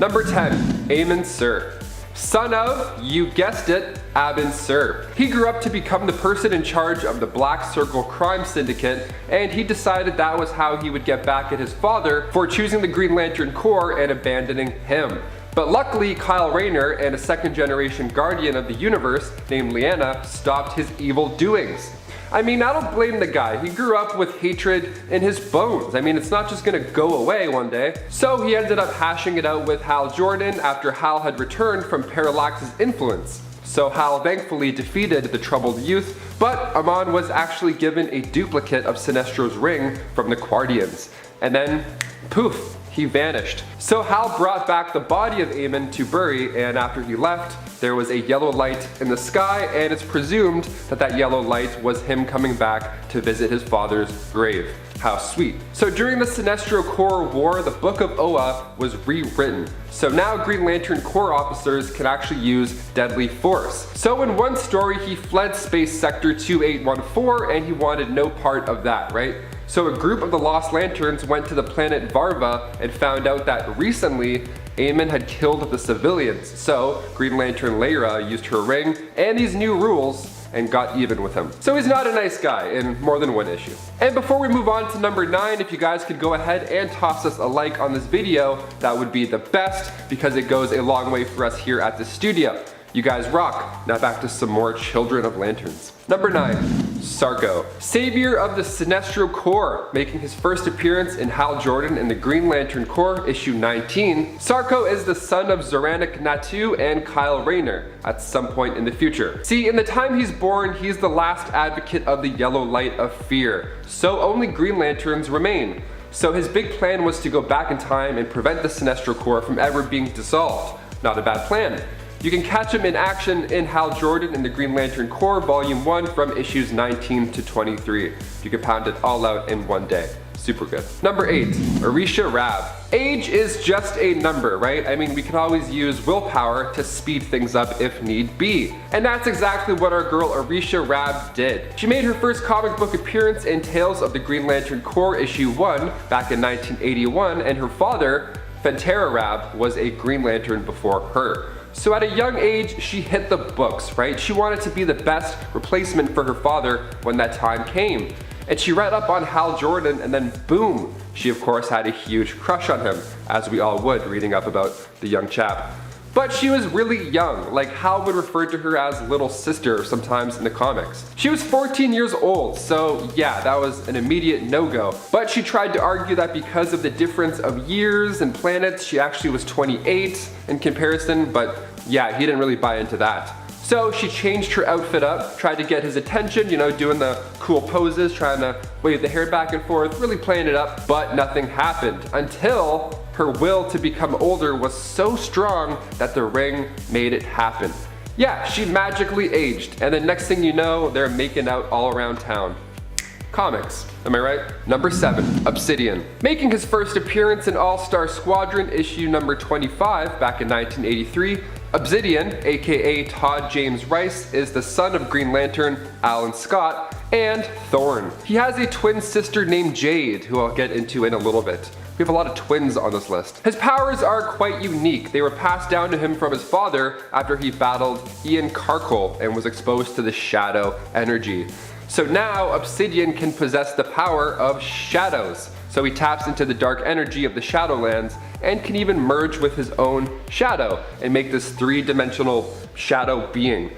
Number 10. Eamon Sir. Son of, you guessed it, Abin Sur. He grew up to become the person in charge of the Black Circle crime syndicate, and he decided that was how he would get back at his father for choosing the Green Lantern Corps and abandoning him. But luckily, Kyle Rayner and a second-generation guardian of the universe named Lyanna stopped his evil doings. I mean, I don't blame the guy. He grew up with hatred in his bones. I mean, it's not just gonna go away one day. So he ended up hashing it out with Hal Jordan after Hal had returned from Parallax's influence. So Hal thankfully defeated the troubled youth, but Amon was actually given a duplicate of Sinestro's ring from the Guardians. And then, poof, he vanished. So Hal brought back the body of Eamon to bury, and after he left, there was a yellow light in the sky, and it's presumed that that yellow light was him coming back to visit his father's grave. How sweet. So during the Sinestro Corps War, the Book of Oa was rewritten. So now Green Lantern Corps officers can actually use deadly force. So in one story, he fled Space Sector 2814 and he wanted no part of that, right? So a group of the Lost Lanterns went to the planet Varva and found out that recently Eamon had killed the civilians. So Green Lantern Lyra used her ring and these new rules and got even with him. So he's not a nice guy in more than one issue. And before we move on to number 9, if you guys could go ahead and toss us a like on this video, that would be the best because it goes a long way for us here at the studio. You guys rock. Now back to some more Children of Lanterns. Number 9. Sarko. Savior of the Sinestro Corps, making his first appearance in Hal Jordan in the Green Lantern Corps issue 19. Sarko is the son of Zoranik Natu and Kyle Rayner at some point in the future. See, in the time he's born, he's the last advocate of the yellow light of fear, so only Green Lanterns remain. So his big plan was to go back in time and prevent the Sinestro Corps from ever being dissolved. Not a bad plan. You can catch him in action in Hal Jordan in the Green Lantern Corps Volume 1 from issues 19 to 23. You can pound it all out in one day. Super good. Number 8. Orisha Rab. Age is just a number, right? I mean, we can always use willpower to speed things up if need be. And that's exactly what our girl Orisha Rab did. She made her first comic book appearance in Tales of the Green Lantern Corps issue 1 back in 1981, and her father, Fentera Rab, was a Green Lantern before her. So at a young age, she hit the books, right? She wanted to be the best replacement for her father when that time came. And she read up on Hal Jordan and then boom, she of course had a huge crush on him, as we all would reading up about the young chap. But she was really young, like Hal would refer to her as little sister sometimes in the comics. She was 14 years old, so yeah, that was an immediate no-go. But she tried to argue that because of the difference of years and planets, she actually was 28 in comparison, but yeah, he didn't really buy into that. So she changed her outfit up, tried to get his attention, you know, doing the cool poses, trying to wave the hair back and forth, really playing it up, but nothing happened until her will to become older was so strong that the ring made it happen. Yeah, she magically aged, and the next thing you know, they're making out all around town. Comics, am I right? Number 7, Obsidian. Making his first appearance in All-Star Squadron issue number 25 back in 1983, Obsidian, aka Todd James Rice, is the son of Green Lantern Alan Scott and Thorn. He has a twin sister named Jade, who I'll get into in a little bit. We have a lot of twins on this list. His powers are quite unique. They were passed down to him from his father after he battled Ian Karkull and was exposed to the shadow energy. So now Obsidian can possess the power of shadows. So he taps into the dark energy of the Shadowlands and can even merge with his own shadow and make this 3-dimensional shadow being.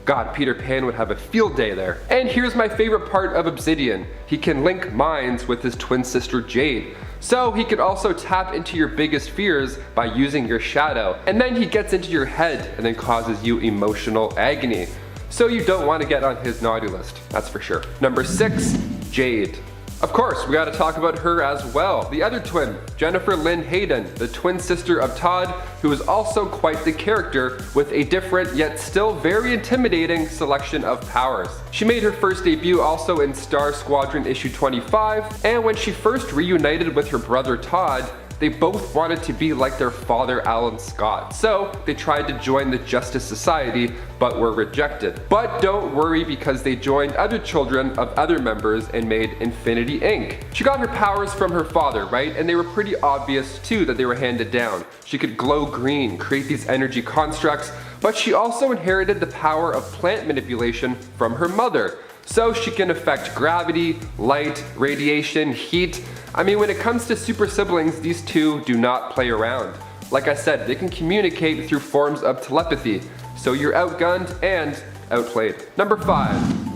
God, Peter Pan would have a field day there. And here's my favorite part of Obsidian. He can link minds with his twin sister Jade. So he can also tap into your biggest fears by using your shadow. And then he gets into your head and then causes you emotional agony. So you don't want to get on his naughty list, that's for sure. Number 6, Jade. Of course, we gotta talk about her as well. The other twin, Jennifer Lynn Hayden, the twin sister of Todd, who is also quite the character with a different yet still very intimidating selection of powers. She made her first debut also in Star Squadron issue 25, and when she first reunited with her brother Todd, they both wanted to be like their father Alan Scott. So they tried to join the Justice Society, but were rejected. But don't worry, because they joined other children of other members and made Infinity Inc. She got her powers from her father, right? And they were pretty obvious too that they were handed down. She could glow green, create these energy constructs, but she also inherited the power of plant manipulation from her mother. So she can affect gravity, light, radiation, heat. I mean, when it comes to super siblings, these two do not play around. Like I said, they can communicate through forms of telepathy. So you're outgunned and outplayed. Number 5,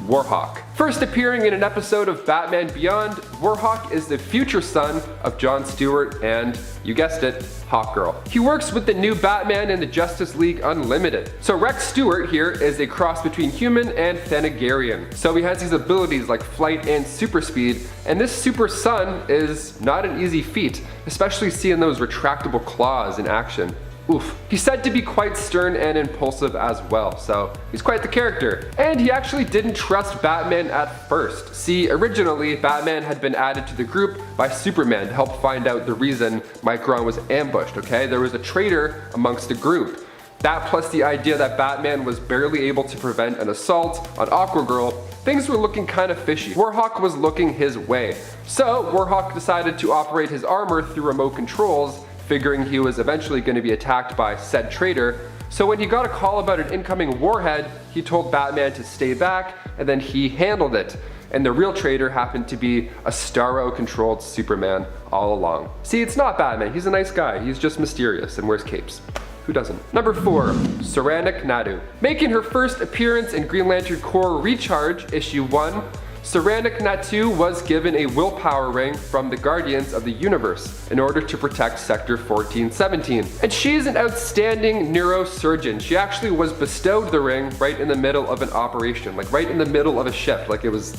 Warhawk. First appearing in an episode of Batman Beyond, Warhawk is the future son of Jon Stewart and, you guessed it, Hawkgirl. He works with the new Batman in the Justice League Unlimited. So Rex Stewart here is a cross between human and Thanagarian. So he has these abilities like flight and super speed, and this super son is not an easy feat, especially seeing those retractable claws in action. Oof. He's said to be quite stern and impulsive as well, so he's quite the character. And he actually didn't trust Batman at first. See, originally, Batman had been added to the group by Superman to help find out the reason Micron was ambushed, okay? There was a traitor amongst the group. That plus the idea that Batman was barely able to prevent an assault on Aquagirl, things were looking kind of fishy. Warhawk was looking his way. So Warhawk decided to operate his armor through remote controls, figuring he was eventually going to be attacked by said traitor. So when he got a call about an incoming warhead, he told Batman to stay back, and then he handled it. And the real traitor happened to be a Starro-controlled Superman all along. See, it's not Batman, he's a nice guy, he's just mysterious and wears capes. Who doesn't? Number 4, Saranac Nadu. Making her first appearance in Green Lantern Corps Recharge, issue 1, Saranac Natu was given a willpower ring from the Guardians of the Universe in order to protect Sector 1417. And she's an outstanding neurosurgeon. She actually was bestowed the ring right in the middle of an operation, like right in the middle of a shift, like it was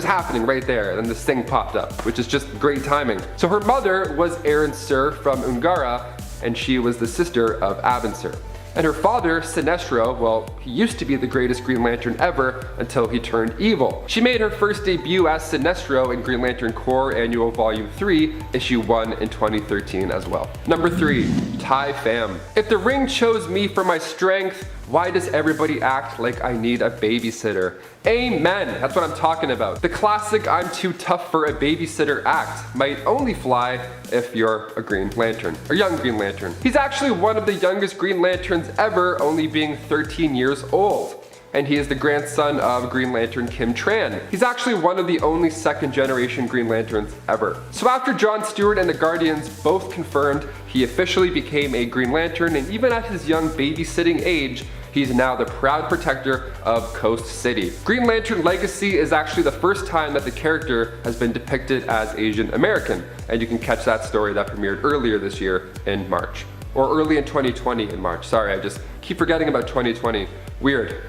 happening right there, and then this thing popped up, which is just great timing. So her mother was Aaron Sur from Ungara, and she was the sister of Abin Sur. And her father, Sinestro, well, he used to be the greatest Green Lantern ever until he turned evil. She made her first debut as Sinestro in Green Lantern Corps Annual Volume 3, Issue 1 in 2013 as well. Number 3, Tai Pham. If the ring chose me for my strength, why does everybody act like I need a babysitter? Amen, that's what I'm talking about. The classic I'm too tough for a babysitter act might only fly if you're a Green Lantern, or young Green Lantern. He's actually one of the youngest Green Lanterns ever, only being 13 years old. And he is the grandson of Green Lantern Kim Tran. He's actually one of the only second generation Green Lanterns ever. So after Jon Stewart and the Guardians both confirmed, he officially became a Green Lantern, and even at his young babysitting age, he's now the proud protector of Coast City. Green Lantern Legacy is actually the first time that the character has been depicted as Asian American, and you can catch that story that premiered earlier this year in March. Or early in 2020 in March. Sorry, I just keep forgetting about 2020. Weird.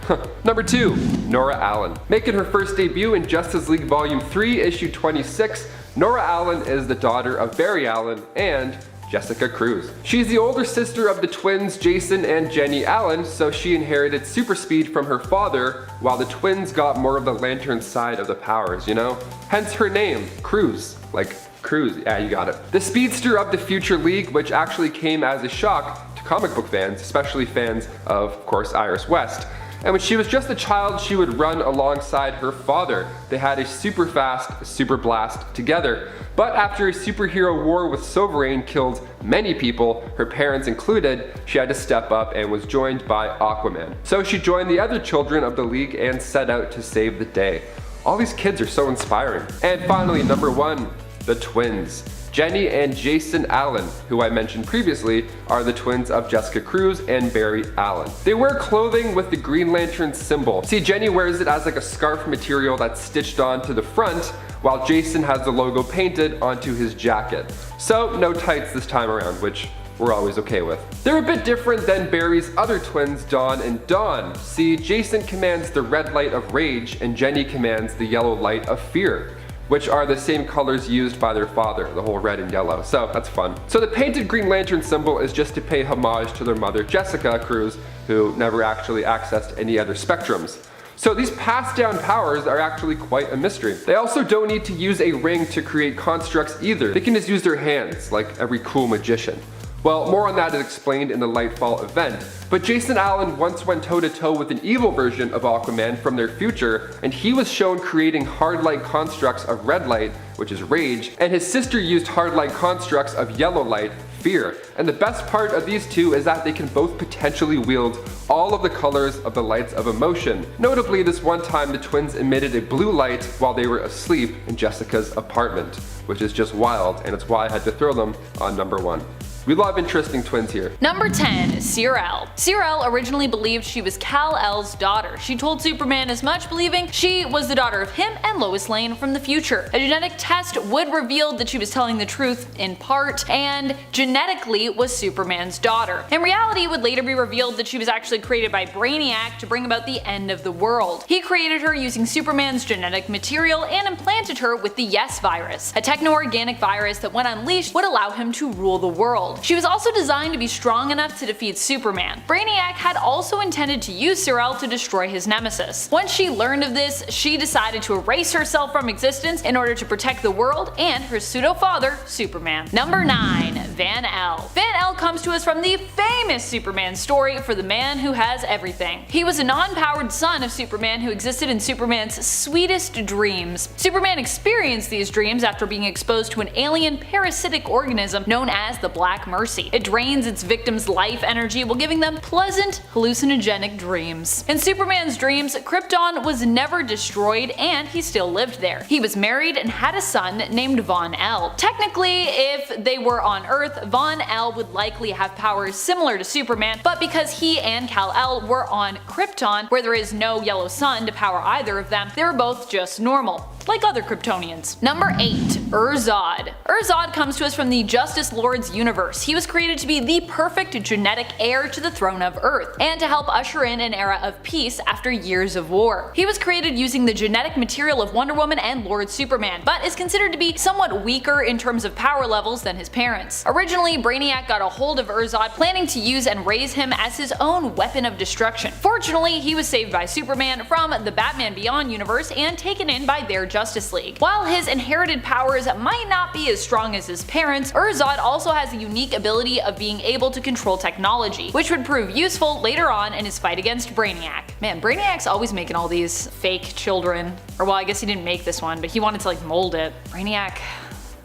Number 2, Nora Allen. Making her first debut in Justice League Volume 3, Issue 26, Nora Allen is the daughter of Barry Allen and Jessica Cruz. She's the older sister of the twins Jason and Jenny Allen, so she inherited super speed from her father, while the twins got more of the Lantern side of the powers, you know? Hence her name, Cruz, like Cruz, yeah, you got it. The speedster of the Future League, which actually came as a shock to comic book fans, especially fans of course, Iris West. And when she was just a child, she would run alongside her father. They had a super fast super blast together. But after a superhero war with Sovereign killed many people, her parents included, she had to step up and was joined by Aquaman. So she joined the other children of the League and set out to save the day. All these kids are so inspiring. And finally, number 1, the twins. Jenny and Jason Allen, who I mentioned previously, are the twins of Jessica Cruz and Barry Allen. They wear clothing with the Green Lantern symbol. See, Jenny wears it as like a scarf material that's stitched onto the front, while Jason has the logo painted onto his jacket. So no tights this time around, which we're always okay with. They're a bit different than Barry's other twins, Dawn and Dawn. See, Jason commands the red light of rage and Jenny commands the yellow light of fear, which are the same colors used by their father, the whole red and yellow, so that's fun. So the painted Green Lantern symbol is just to pay homage to their mother, Jessica Cruz, who never actually accessed any other spectrums. So these passed down powers are actually quite a mystery. They also don't need to use a ring to create constructs either. They can just use their hands, like every cool magician. Well, more on that is explained in the Lightfall event, but Jason Allen once went toe-to-toe with an evil version of Aquaman from their future, and he was shown creating hard light constructs of red light, which is rage, and his sister used hard light constructs of yellow light, fear. And the best part of these two is that they can both potentially wield all of the colors of the lights of emotion. Notably, this one time the twins emitted a blue light while they were asleep in Jessica's apartment, which is just wild, and it's why I had to throw them on number 1. We love interesting twins here. Number 10. Sierra. Sierra originally believed she was Kal-El's daughter. She told Superman as much, believing she was the daughter of him and Lois Lane from the future. A genetic test would reveal that she was telling the truth in part, and genetically was Superman's daughter. In reality, it would later be revealed that she was actually created by Brainiac to bring about the end of the world. He created her using Superman's genetic material and implanted her with the Yes virus, a techno-organic virus that when unleashed would allow him to rule the world. She was also designed to be strong enough to defeat Superman. Brainiac had also intended to use Sierra to destroy his nemesis. Once she learned of this, she decided to erase herself from existence in order to protect the world and her pseudo-father, Superman. Number 9. Van-El. Van-El comes to us from the famous Superman story for the man who has everything. He was a non-powered son of Superman who existed in Superman's sweetest dreams. Superman experienced these dreams after being exposed to an alien parasitic organism known as the Black Mercy. It drains its victims' life energy while giving them pleasant, hallucinogenic dreams. In Superman's dreams, Krypton was never destroyed and he still lived there. He was married and had a son named Von-El. Technically, if they were on Earth, Von-El would likely have powers similar to Superman, but because he and Kal-El were on Krypton, where there is no yellow sun to power either of them, they were both just normal, like other Kryptonians. Number 8. Ur-Zod. Ur-Zod comes to us from the Justice Lord's universe. He was created to be the perfect genetic heir to the throne of Earth, and to help usher in an era of peace after years of war. He was created using the genetic material of Wonder Woman and Lord Superman, but is considered to be somewhat weaker in terms of power levels than his parents. Originally, Brainiac got a hold of Ur-Zod, planning to use and raise him as his own weapon of destruction. Fortunately, he was saved by Superman from the Batman Beyond universe and taken in by their Justice League. While his inherited powers might not be as strong as his parents, Ur-Zod also has a unique ability of being able to control technology, which would prove useful later on in his fight against Brainiac. Man, Brainiac's always making all these fake children. Or well, I guess he didn't make this one, but he wanted to like mold it.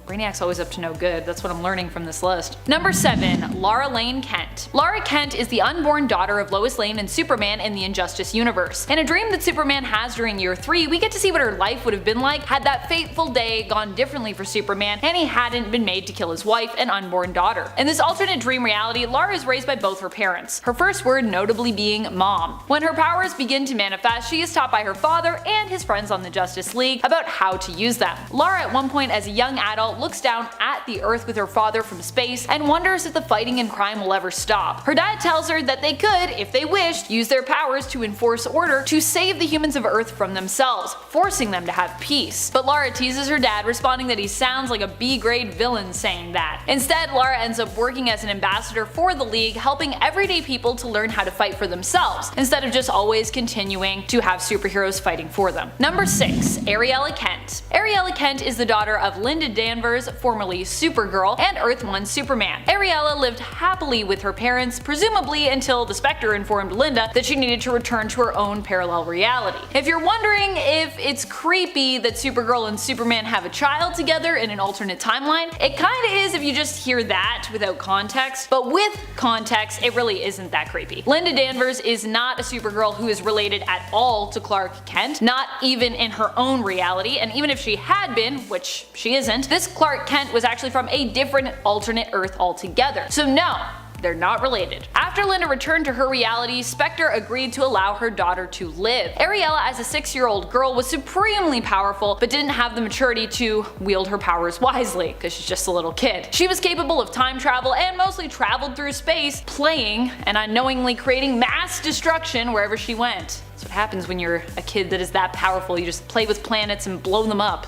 Brainiac's always up to no good. That's what I'm learning from this list. Number 7. Lara Lane Kent. Lara Kent is the unborn daughter of Lois Lane and Superman in the Injustice universe. In a dream that Superman has during year 3, we get to see what her life would have been like had that fateful day gone differently for Superman and he hadn't been made to kill his wife and unborn daughter. In this alternate dream reality, Lara is raised by both her parents, her first word notably being mom. When her powers begin to manifest, she is taught by her father and his friends on the Justice League about how to use them. Lara at one point as a young adult looks down at the Earth with her father from space and wonders if the fighting and crime will ever stop. Her dad tells her that they could, if they wished, use their powers to enforce order to save the humans of Earth from themselves, forcing them to have peace. But Lara teases her dad, responding that he sounds like a B-grade villain saying that. Instead, Lara ends up working as an ambassador for the League, helping everyday people to learn how to fight for themselves, instead of just always continuing to have superheroes fighting for them. Number 6. Ariella Kent. Ariella Kent is the daughter of Linda Danvers, formerly Supergirl, and Earth-1 Superman. Ariella lived happily with her parents, presumably until the Spectre informed Linda that she needed to return to her own parallel reality. If you're wondering if it's creepy that Supergirl and Superman have a child together in an alternate timeline, it kinda is if you just hear that without context, but with context, it really isn't that creepy. Linda Danvers is not a Supergirl who is related at all to Clark Kent, not even in her own reality, and even if she had been, which she isn't, this Clark Kent was actually from a different alternate Earth altogether. So no, they're not related. After Linda returned to her reality, Spectre agreed to allow her daughter to live. Ariella, as a 6-year-old girl, was supremely powerful, but didn't have the maturity to wield her powers wisely, because she's just a little kid. She was capable of time travel and mostly traveled through space, playing and unknowingly creating mass destruction wherever she went. That's what happens when you're a kid that is that powerful. You just play with planets and blow them up.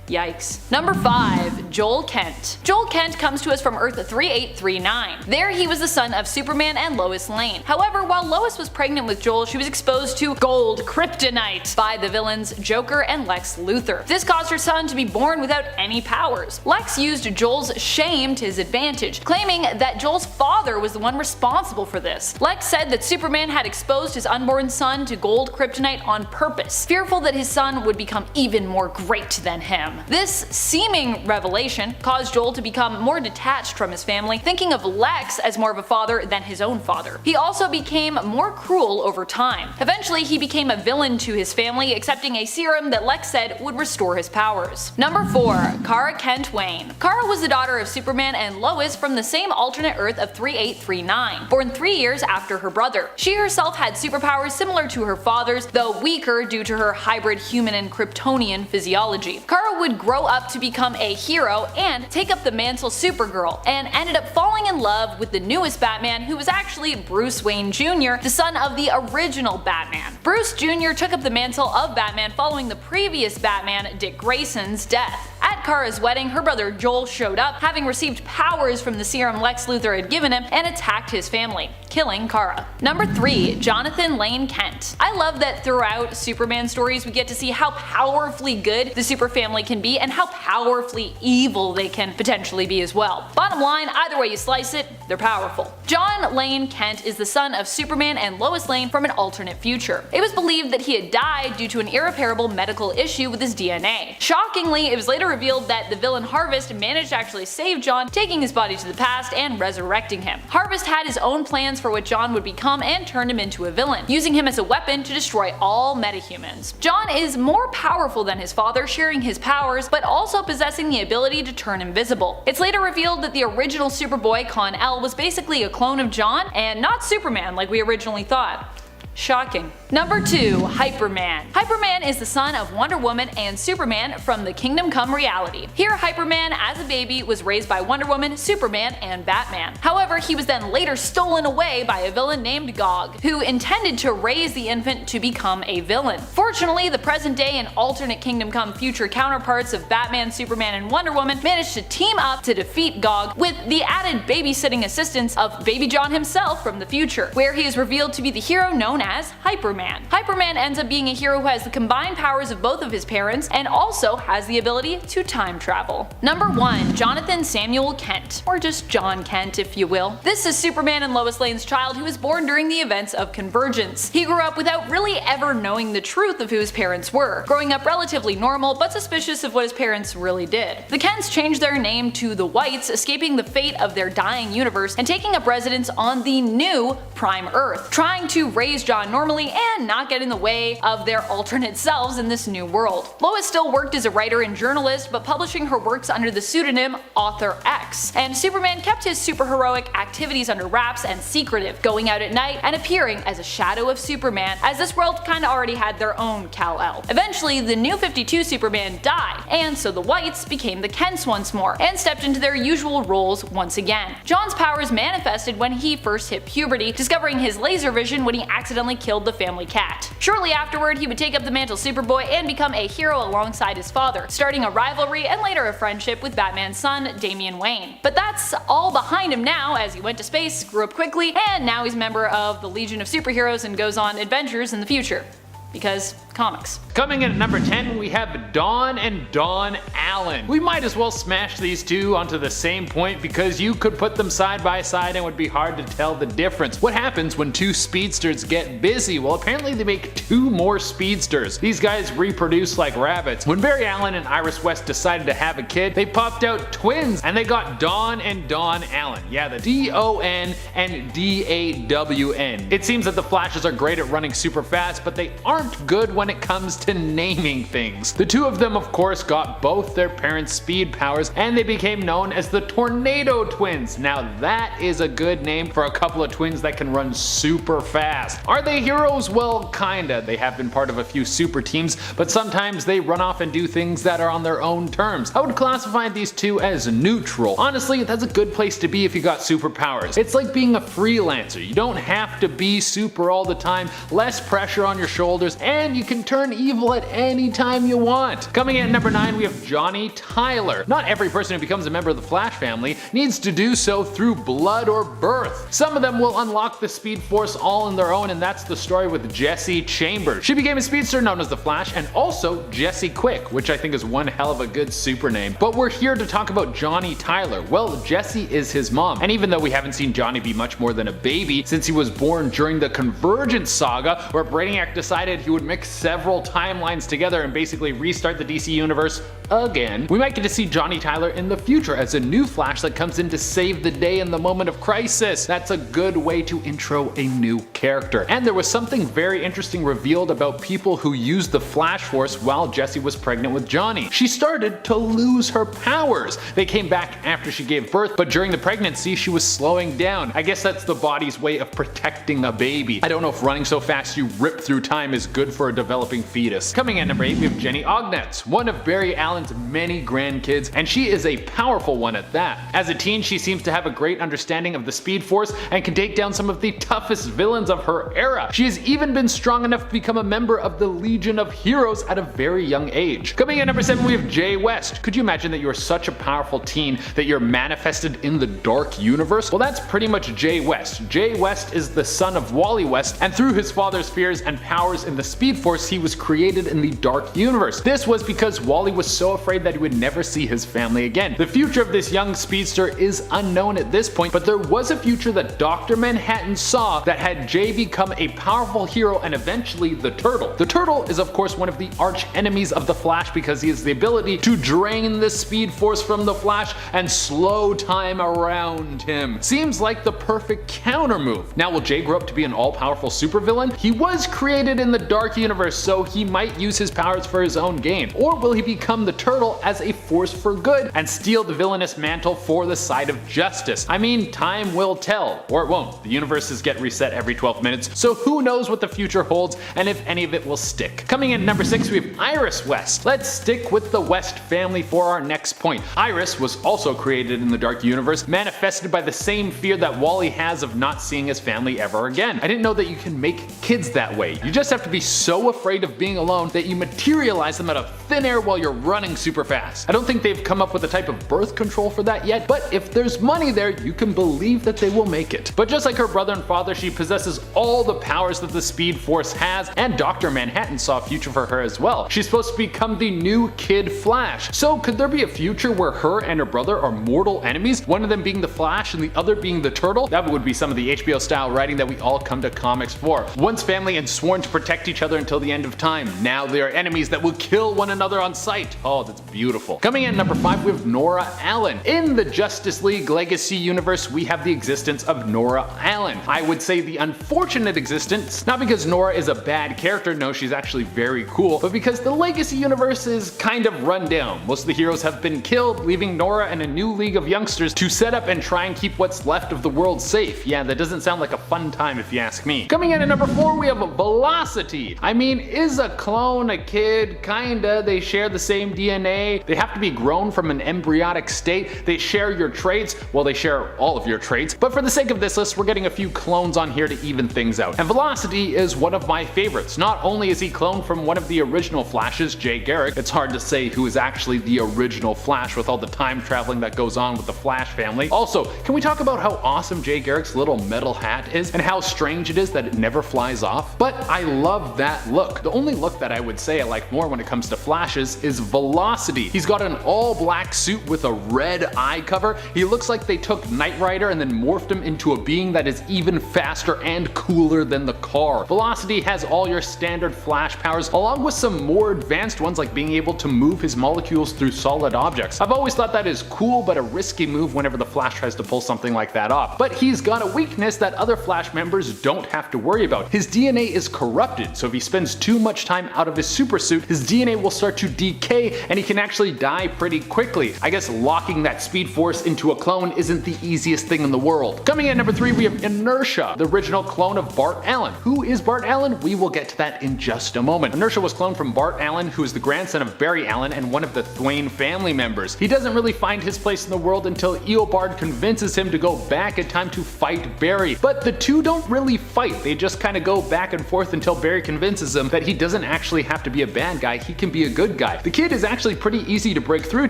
Yikes. Number 5. Joel Kent. Joel Kent comes to us from Earth 3839. There he was the son of Superman and Lois Lane. However, while Lois was pregnant with Joel, she was exposed to gold kryptonite by the villains Joker and Lex Luthor. This caused her son to be born without any powers. Lex used Joel's shame to his advantage, claiming that Joel's father was the one responsible for this. Lex said that Superman had exposed his unborn son to gold kryptonite on purpose, fearful that his son would become even more great than him. This seeming revelation caused Joel to become more detached from his family, thinking of Lex as more of a father than his own father. He also became more cruel over time. Eventually, he became a villain to his family, accepting a serum that Lex said would restore his powers. Number 4. Kara Kent Wayne. Kara was the daughter of Superman and Lois from the same alternate Earth of 3839, born 3 years after her brother. She herself had superpowers similar to her father's, though weaker due to her hybrid human and Kryptonian physiology. Kara would grow up to become a hero and take up the mantle Supergirl, and ended up falling in love with the newest Batman, who was actually Bruce Wayne Jr., the son of the original Batman. Bruce Jr. took up the mantle of Batman following the previous Batman, Dick Grayson's, death. At Kara's wedding, her brother Joel showed up, having received powers from the serum Lex Luthor had given him, and attacked his family, killing Kara. Number 3. Jonathan Lane Kent. I love that throughout Superman stories we get to see how powerfully good the super family can be and how powerfully evil they can potentially be as well. Bottom line, either way you slice it, they're powerful. John Lane Kent is the son of Superman and Lois Lane from an alternate future. It was believed that he had died due to an irreparable medical issue with his DNA. Shockingly, it was later revealed that the villain Harvest managed to actually save John, taking his body to the past and resurrecting him. Harvest had his own plans for what John would become and turned him into a villain, using him as a weapon to destroy all metahumans. John is more powerful than his father, sharing his powers, but also possessing the ability to turn invisible. It's later revealed that the original Superboy Kon-El was basically a clone of John, and not Superman like we originally thought. Shocking. Number 2. Hyperman. Hyperman is the son of Wonder Woman and Superman from the Kingdom Come reality. Here, Hyperman as a baby was raised by Wonder Woman, Superman, and Batman. However, he was then later stolen away by a villain named Gog, who intended to raise the infant to become a villain. Fortunately, the present day and alternate Kingdom Come future counterparts of Batman, Superman, and Wonder Woman managed to team up to defeat Gog with the added babysitting assistance of Baby John himself from the future, where he is revealed to be the hero known as Hyperman. Hyperman ends up being a hero who has the combined powers of both of his parents and also has the ability to time travel. Number 1. Jonathan Samuel Kent, or just John Kent if you will. This is Superman and Lois Lane's child who was born during the events of Convergence. He grew up without really ever knowing the truth of who his parents were, growing up relatively normal but suspicious of what his parents really did. The Kents changed their name to the Whites, escaping the fate of their dying universe and taking up residence on the new Prime Earth, trying to raise John normally and not get in the way of their alternate selves in this new world. Lois still worked as a writer and journalist, but publishing her works under the pseudonym Author X, and Superman kept his superheroic activities under wraps and secretive, going out at night and appearing as a shadow of Superman, as this world kinda already had their own Kal-El. Eventually, the New 52 Superman died, and so the Whites became the Kents once more, and stepped into their usual roles once again. John's powers manifested when he first hit puberty, discovering his laser vision when he accidentally killed the family cat. Shortly afterward, he would take up the mantle Superboy and become a hero alongside his father, starting a rivalry and later a friendship with Batman's son, Damian Wayne. But that's all behind him now, as he went to space, grew up quickly, and now he's a member of the Legion of Superheroes and goes on adventures in the future. Because comics. Coming in at number 10, we have Dawn and Dawn Allen. We might as well smash these two onto the same point because you could put them side by side and it would be hard to tell the difference. What happens when two speedsters get busy? Well, apparently they make two more speedsters. These guys reproduce like rabbits. When Barry Allen and Iris West decided to have a kid, they popped out twins and they got Dawn and Dawn Allen. Yeah, the D-O-N and D-A-W-N. It seems that the Flashes are great at running super fast, but they aren't good when it comes to naming things. The two of them of course got both their parents' speed powers and they became known as the Tornado Twins. Now that is a good name for a couple of twins that can run super fast. Are they heroes? Well, kinda. They have been part of a few super teams, but sometimes they run off and do things that are on their own terms. I would classify these two as neutral. Honestly, that's a good place to be if you got superpowers. It's like being a freelancer. You don't have to be super all the time, less pressure on your shoulders, and you can turn evil at any time you want. Coming in at number 9, we have Johnny Tyler. Not every person who becomes a member of the Flash family needs to do so through blood or birth. Some of them will unlock the Speed Force all on their own, and that's the story with Jessie Chambers. She became a speedster known as the Flash, and also Jessie Quick, which I think is one hell of a good super name. But we're here to talk about Johnny Tyler. Well, Jessie is his mom, and even though we haven't seen Johnny be much more than a baby since he was born during the Convergence saga, where Brainiac decided he would mix several timelines together and basically restart the DC universe again, we might get to see Johnny Tyler in the future as a new Flash that comes in to save the day in the moment of crisis. That's a good way to intro a new character. And there was something very interesting revealed about people who used the Flash Force while Jessie was pregnant with Johnny. She started to lose her powers. They came back after she gave birth, but during the pregnancy she was slowing down. I guess that's the body's way of protecting a baby. I don't know if running so fast you rip through time is good for a developing fetus. Coming in at number 8, we have Jenny Ognetz, one of Barry Allen's many grandkids, and she is a powerful one at that. As a teen, she seems to have a great understanding of the Speed Force and can take down some of the toughest villains of her era. She has even been strong enough to become a member of the Legion of Heroes at a very young age. Coming in at number 7, we have Jay West. Could you imagine that you're such a powerful teen that you're manifested in the Dark Universe? Well, that's pretty much Jay West. Jay West is the son of Wally West, and through his father's fears and powers in the Speed Force, he was created in the Dark Universe. This was because Wally was so afraid that he would never see his family again. The future of this young speedster is unknown at this point, but there was a future that Dr. Manhattan saw that had Jay become a powerful hero and eventually the Turtle. The Turtle is of course one of the arch enemies of the Flash because he has the ability to drain the Speed Force from the Flash and slow time around him. Seems like the perfect counter move. Now, will Jay grow up to be an all-powerful supervillain? He was created in the Dark Universe, so he might use his powers for his own gain. Or will he become the Turtle as a force for good and steal the villainous mantle for the side of justice? I mean, time will tell, or it won't. The universes get reset every 12 minutes, so who knows what the future holds and if any of it will stick. Coming in at number 6, we have Iris West. Let's stick with the West family for our next point. Iris was also created in the Dark Universe, manifested by the same fear that Wally has of not seeing his family ever again. I didn't know that you can make kids that way. You just have to be so afraid of being alone that you materialize them out of thin air while you're running super fast. I don't think they've come up with a type of birth control for that yet, but if there's money there, you can believe that they will make it. But just like her brother and father, she possesses all the powers that the Speed Force has, and Dr. Manhattan saw a future for her as well. She's supposed to become the new Kid Flash. So could there be a future where her and her brother are mortal enemies, one of them being the Flash and the other being the Turtle? That would be some of the HBO style writing that we all come to comics for. Once family and sworn to protect each other until the end of time, now they are enemies that will kill one another on sight. Oh, that's beautiful. Coming in at number 5, we have Nora Allen. In the Justice League Legacy universe, we have the existence of Nora Allen. I would say the unfortunate existence, not because Nora is a bad character, no, she's actually very cool, but because the Legacy universe is kind of run down. Most of the heroes have been killed, leaving Nora and a new league of youngsters to set up and try and keep what's left of the world safe. Yeah, that doesn't sound like a fun time if you ask me. Coming in at number 4, we have Velocity. I mean, is a clone a kid? Kinda. They share the same DNA. They have to be grown from an embryonic state. They share your traits. Well, they share all of your traits. But for the sake of this list, we're getting a few clones on here to even things out. And Velocity is one of my favorites. Not only is he cloned from one of the original Flashes, Jay Garrick, it's hard to say who is actually the original Flash with all the time traveling that goes on with the Flash family. Also, can we talk about how awesome Jay Garrick's little metal hat is and how strange it is that it never flies off? But I love that look. The only look that I would say I like more when it comes to Flashes is Velocity. He's got an all-black suit with a red eye cover. He looks like they took Knight Rider and then morphed him into a being that is even faster and cooler than the car. Velocity has all your standard Flash powers, along with some more advanced ones like being able to move his molecules through solid objects. I've always thought that is cool, but a risky move whenever the Flash tries to pull something like that off. But he's got a weakness that other Flash members don't have to worry about. His DNA is corrupted, so if he spends too much time out of his supersuit, his DNA will start to decay and he can actually die pretty quickly. I guess locking that speed force into a clone isn't the easiest thing in the world. Coming in at number 3, we have Inertia, the original clone of Bart Allen. Who is Bart Allen? We will get to that in just a moment. Inertia was cloned from Bart Allen, who is the grandson of Barry Allen and one of the Thwayne family members. He doesn't really find his place in the world until Eobard convinces him to go back in time to fight Barry. But the two don't really fight, they just kind of go back and forth until Barry convinces him that he doesn't actually have to be a bad guy, he can be a good guy. The kid is actually pretty easy to break through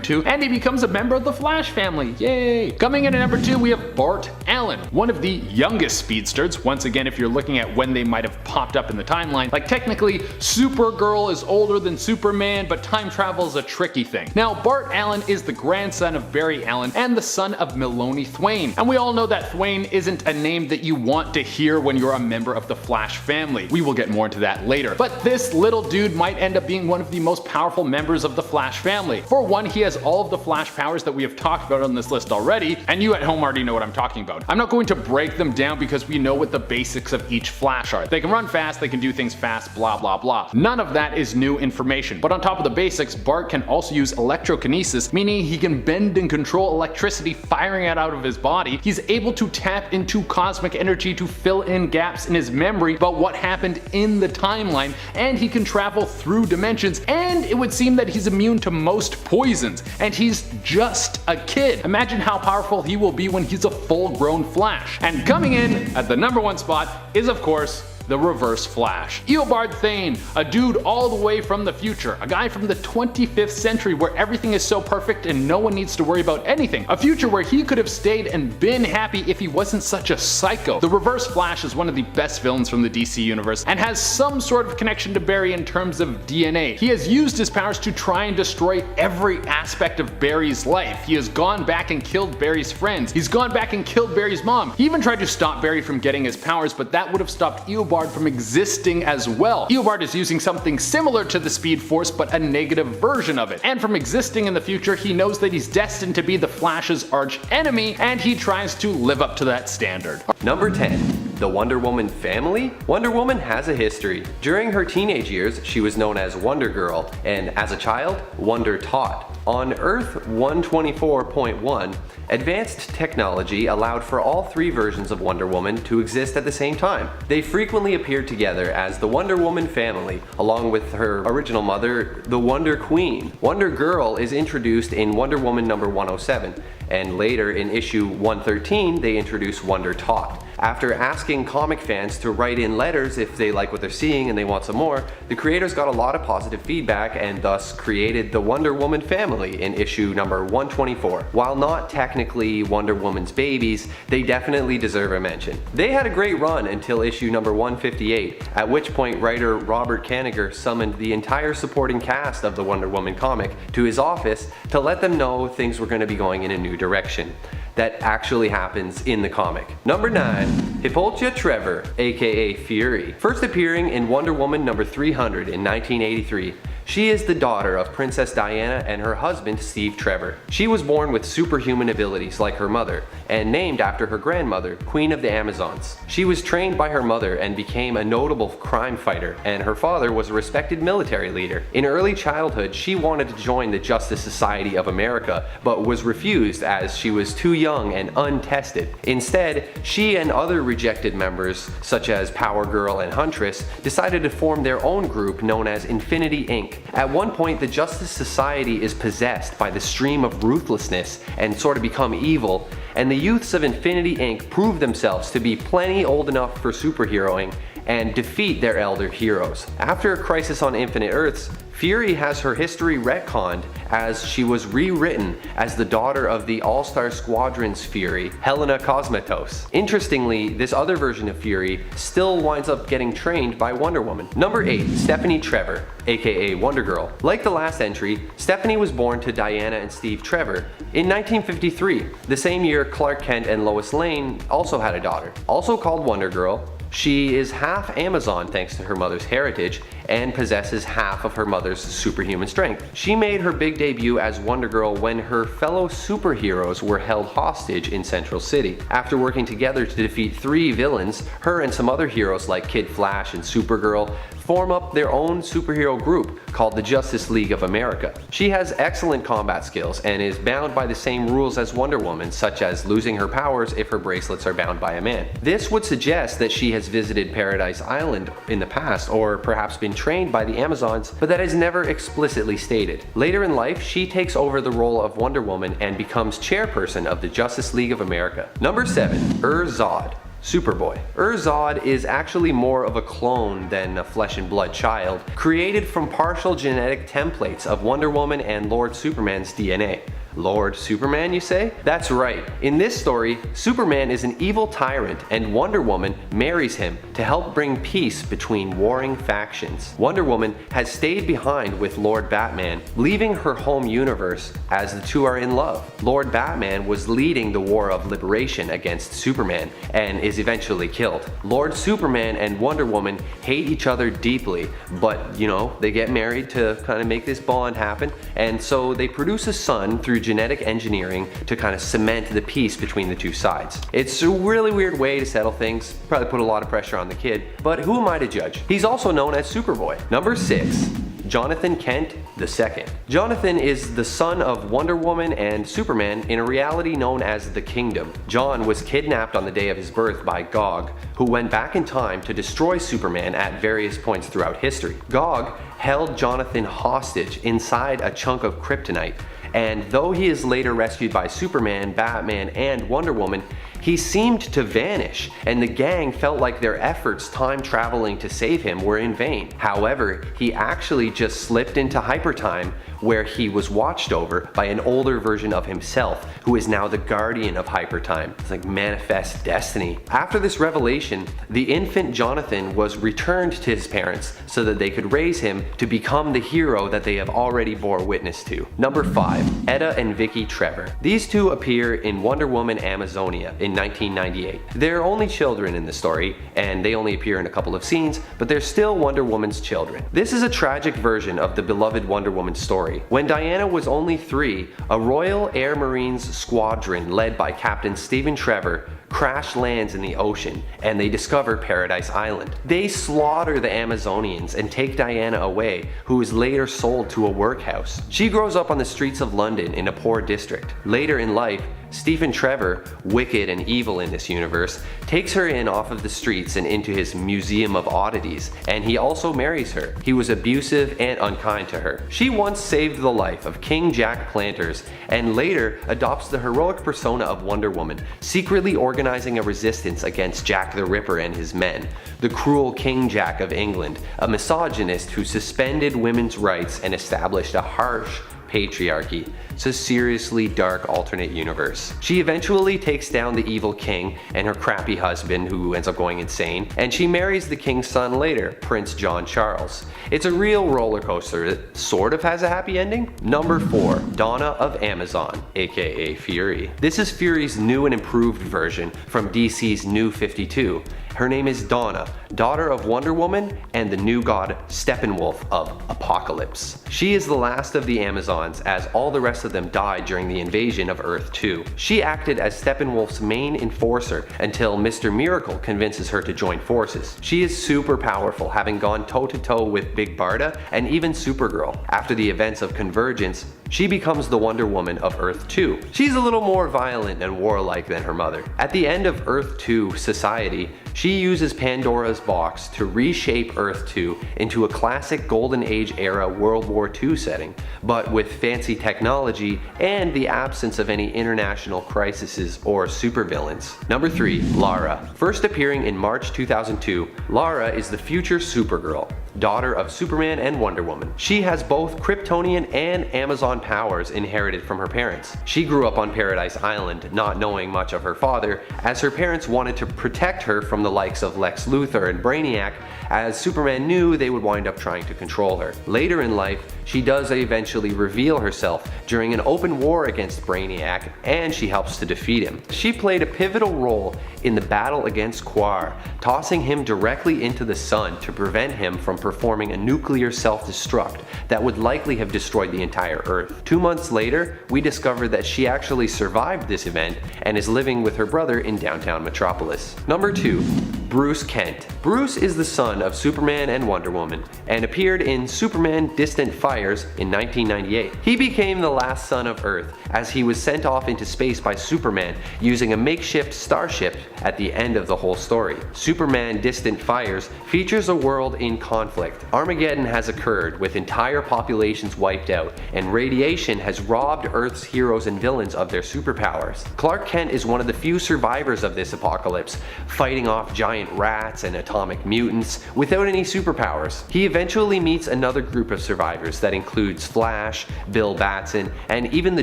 to, and he becomes a member of the Flash family. Yay! Coming in at number 2, we have Bart Allen, one of the youngest speedsters. Once again, if you're looking at when they might have popped up in the timeline, like technically Supergirl is older than Superman, but time travel is a tricky thing. Now, Bart Allen is the grandson of Barry Allen and the son of Melanie Thwayne, and we all know that Thwayne isn't a name that you want to hear when you're a member of the Flash family. We will get more into that later. But this little dude might end up being one of the most powerful members of the Flash family. For one, he has all of the Flash powers that we have talked about on this list already, and you at home already know what I'm talking about. I'm not going to break them down because we know what the basics of each Flash are. They can run fast, they can do things fast, blah blah blah. None of that is new information. But on top of the basics, Bart can also use electrokinesis, meaning he can bend and control electricity firing out of his body. He's able to tap into cosmic energy to fill in gaps in his memory about what happened in the timeline, and he can travel through dimensions, and it would seem that he's immune to most poisons, and he's just a kid. Imagine how powerful he will be when he's a full-grown Flash. And coming in at the number 1 spot is, of course, the Reverse Flash. Eobard Thane, a dude all the way from the future, a guy from the 25th century where everything is so perfect and no one needs to worry about anything. A future where he could have stayed and been happy if he wasn't such a psycho. The Reverse Flash is one of the best villains from the DC universe and has some sort of connection to Barry in terms of DNA. He has used his powers to try and destroy every aspect of Barry's life. He has gone back and killed Barry's friends. He's gone back and killed Barry's mom. He even tried to stop Barry from getting his powers, but that would have stopped Eobard from existing as well. Eobard is using something similar to the Speed Force, but a negative version of it. And from existing in the future, he knows that he's destined to be the Flash's arch enemy, and he tries to live up to that standard. Number 10. The Wonder Woman family? Wonder Woman has a history. During her teenage years, she was known as Wonder Girl, and as a child, Wonder Tot. On Earth 124.1, advanced technology allowed for all 3 versions of Wonder Woman to exist at the same time. They frequently appeared together as the Wonder Woman family, along with her original mother, the Wonder Queen. Wonder Girl is introduced in Wonder Woman number 107, and later in issue 113 they introduce Wonder Tot. After asking comic fans to write in letters if they like what they're seeing and they want some more, the creators got a lot of positive feedback and thus created the Wonder Woman family in issue number 124. While not technically Wonder Woman's babies, they definitely deserve a mention. They had a great run until issue number 158, at which point writer Robert Kanigher summoned the entire supporting cast of the Wonder Woman comic to his office to let them know things were going to be going in a new direction. That actually happens in the comic. Number 9. Hippolyta Trevor, aka Fury. First appearing in Wonder Woman number 300 in 1983. She is the daughter of Princess Diana and her husband Steve Trevor. She was born with superhuman abilities like her mother, and named after her grandmother, Queen of the Amazons. She was trained by her mother and became a notable crime fighter, and her father was a respected military leader. In early childhood, she wanted to join the Justice Society of America, but was refused as she was too young and untested. Instead, she and other rejected members, such as Power Girl and Huntress, decided to form their own group known as Infinity Inc. At one point, the Justice Society is possessed by the stream of ruthlessness and sort of become evil, and the youths of Infinity Inc. prove themselves to be plenty old enough for superheroing and defeat their elder heroes. After a crisis on Infinite Earths, Fury has her history retconned as she was rewritten as the daughter of the All-Star Squadron's Fury, Helena Cosmatos. Interestingly, this other version of Fury still winds up getting trained by Wonder Woman. Number 8. Stephanie Trevor, aka Wonder Girl. Like the last entry, Stephanie was born to Diana and Steve Trevor in 1953, the same year Clark Kent and Lois Lane also had a daughter. Also called Wonder Girl, she is half Amazon thanks to her mother's heritage, and possesses half of her mother's superhuman strength. She made her big debut as Wonder Girl when her fellow superheroes were held hostage in Central City. After working together to defeat 3 villains, her and some other heroes like Kid Flash and Supergirl form up their own superhero group called the Justice League of America. She has excellent combat skills and is bound by the same rules as Wonder Woman, such as losing her powers if her bracelets are bound by a man. This would suggest that she has visited Paradise Island in the past, or perhaps been trained by the Amazons, but that is never explicitly stated. Later in life, she takes over the role of Wonder Woman and becomes chairperson of the Justice League of America. Number 7. Zod. Superboy. Zod is actually more of a clone than a flesh and blood child, created from partial genetic templates of Wonder Woman and Lord Superman's DNA. Lord Superman, you say? That's right. In this story, Superman is an evil tyrant and Wonder Woman marries him to help bring peace between warring factions. Wonder Woman has stayed behind with Lord Batman, leaving her home universe as the two are in love. Lord Batman was leading the war of liberation against Superman and is eventually killed. Lord Superman and Wonder Woman hate each other deeply, but they get married to kind of make this bond happen, and so they produce a son through genetic engineering to kind of cement the peace between the two sides. It's a really weird way to settle things, probably put a lot of pressure on the kid, but who am I to judge? He's also known as Superboy. Number 6. Jonathan Kent II. Jonathan is the son of Wonder Woman and Superman in a reality known as the Kingdom. John was kidnapped on the day of his birth by Gog, who went back in time to destroy Superman at various points throughout history. Gog held Jonathan hostage inside a chunk of kryptonite, and though he is later rescued by Superman, Batman, and Wonder Woman, he seemed to vanish, and the gang felt like their efforts time traveling to save him were in vain. However, he actually just slipped into hypertime, where he was watched over by an older version of himself, who is now the guardian of hypertime. It's like manifest destiny. After this revelation, the infant Jonathan was returned to his parents so that they could raise him to become the hero that they have already bore witness to. Number 5. Etta and Vicky Trevor. These two appear in Wonder Woman Amazonia in 1998. They're only children in the story, and they only appear in a couple of scenes, but they're still Wonder Woman's children. This is a tragic version of the beloved Wonder Woman story. When Diana was only 3, a Royal Air Marines squadron led by Captain Stephen Trevor crash lands in the ocean, and they discover Paradise Island. They slaughter the Amazonians and take Diana away, who is later sold to a workhouse. She grows up on the streets of London in a poor district. Later in life, Stephen Trevor, wicked and evil in this universe, takes her in off of the streets and into his museum of oddities, and he also marries her. He was abusive and unkind to her. She once saved the life of King Jack Planters, and later adopts the heroic persona of Wonder Woman, secretly organizing a resistance against Jack the Ripper and his men, the cruel King Jack of England, a misogynist who suspended women's rights and established a harsh patriarchy. It's a seriously dark alternate universe. She eventually takes down the evil king and her crappy husband, who ends up going insane, and she marries the king's son later, Prince John Charles. It's a real roller coaster. It sort of has a happy ending. Number 4. Donna of Amazon, aka Fury. This is Fury's new and improved version from DC's New 52. Her name is Donna, daughter of Wonder Woman and the new god Steppenwolf of Apocalypse. She is the last of the Amazons, as all the rest of them died during the invasion of Earth 2. She acted as Steppenwolf's main enforcer until Mr. Miracle convinces her to join forces. She is super powerful, having gone toe-to-toe with Big Barda and even Supergirl. After the events of Convergence, she becomes the Wonder Woman of Earth 2. She's a little more violent and warlike than her mother. At the end of Earth 2 society, she uses Pandora's box to reshape Earth 2 into a classic Golden Age era World War II setting, but with fancy technology and the absence of any international crises or supervillains. Number 3. Lara. First appearing in March 2002, Lara is the future Supergirl, daughter of Superman and Wonder Woman. She has both Kryptonian and Amazon powers inherited from her parents. She grew up on Paradise Island, not knowing much of her father, as her parents wanted to protect her from the likes of Lex Luthor and Brainiac, as Superman knew they would wind up trying to control her. Later in life, she does eventually reveal herself during an open war against Brainiac, and she helps to defeat him. She played a pivotal role in the battle against Quar, tossing him directly into the sun to prevent him from performing a nuclear self-destruct that would likely have destroyed the entire Earth. 2 months later, we discover that she actually survived this event and is living with her brother in downtown Metropolis. Number 2. Bruce Kent. Bruce is the son of Superman and Wonder Woman, and appeared in Superman Distant Fires in 1998. He became the last son of Earth, as he was sent off into space by Superman using a makeshift starship at the end of the whole story. Superman Distant Fires features a world in conflict. Armageddon has occurred, with entire populations wiped out, and radiation has robbed Earth's heroes and villains of their superpowers. Clark Kent is one of the few survivors of this apocalypse, fighting off giant rats and atomic mutants without any superpowers. He eventually meets another group of survivors that includes Flash, Bill Batson, and even the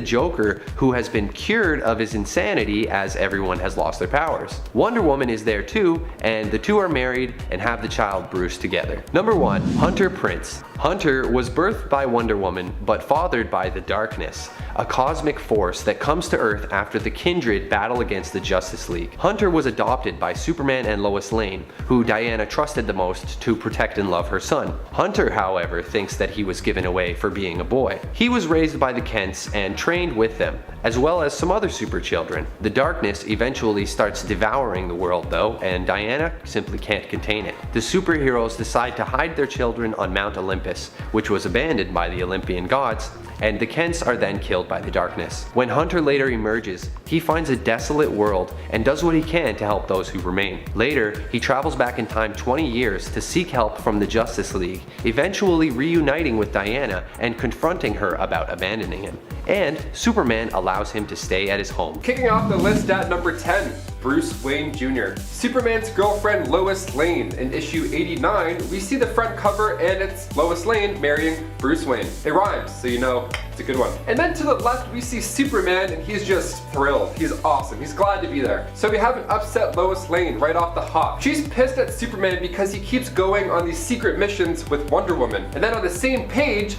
Joker, who has been cured of his insanity as everyone has lost their powers. Wonder Woman is there too, and the two are married and have the child Bruce together. Number 1. Hunter Prince. Hunter was birthed by Wonder Woman, but fathered by the Darkness, a cosmic force that comes to Earth after the Kindred battle against the Justice League. Hunter was adopted by Superman and Lois Lane, who Diana trusted the most to protect and love her son. Hunter, however, thinks that he was given away for being a boy. He was raised by the Kents and trained with them, as well as some other super children. The Darkness eventually starts devouring the world though, and Diana simply can't contain it. The superheroes decide to hide their children on Mount Olympus, which was abandoned by the Olympian gods, and the Kents are then killed by the Darkness. When Hunter later emerges, he finds a desolate world and does what he can to help those who remain. Later, he travels back in time 20 years to seek help from the Justice League, eventually reuniting with Diana and confronting her about abandoning him. And Superman allows him to stay at his home. Kicking off the list at number 10, Bruce Wayne Jr. Superman's girlfriend Lois Lane. In issue 89, we see the front cover and it's Lois Lane marrying Bruce Wayne. It rhymes, so you know it's a good one. And then to the left we see Superman, and he's just thrilled. He's awesome. He's glad to be there. So we have an upset Lois Lane right off the hop. She's pissed at Superman because he keeps going on these secret missions with Wonder Woman. And then on the same page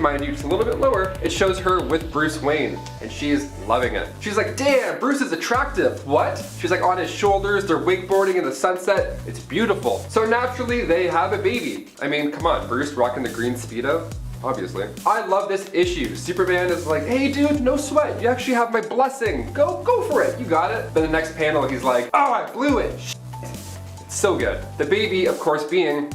mind you, just a little bit lower, it shows her with Bruce Wayne, and she's loving it. She's like, damn, Bruce is attractive. What? She's like on his shoulders, they're wakeboarding in the sunset. It's beautiful. So naturally they have a baby. I mean, come on, Bruce rocking the green Speedo. Obviously. I love this issue. Superman is like, hey dude, no sweat. You actually have my blessing. Go for it. You got it. Then the next panel he's like, oh, I blew it. Shit. It's so good. The baby, of course, being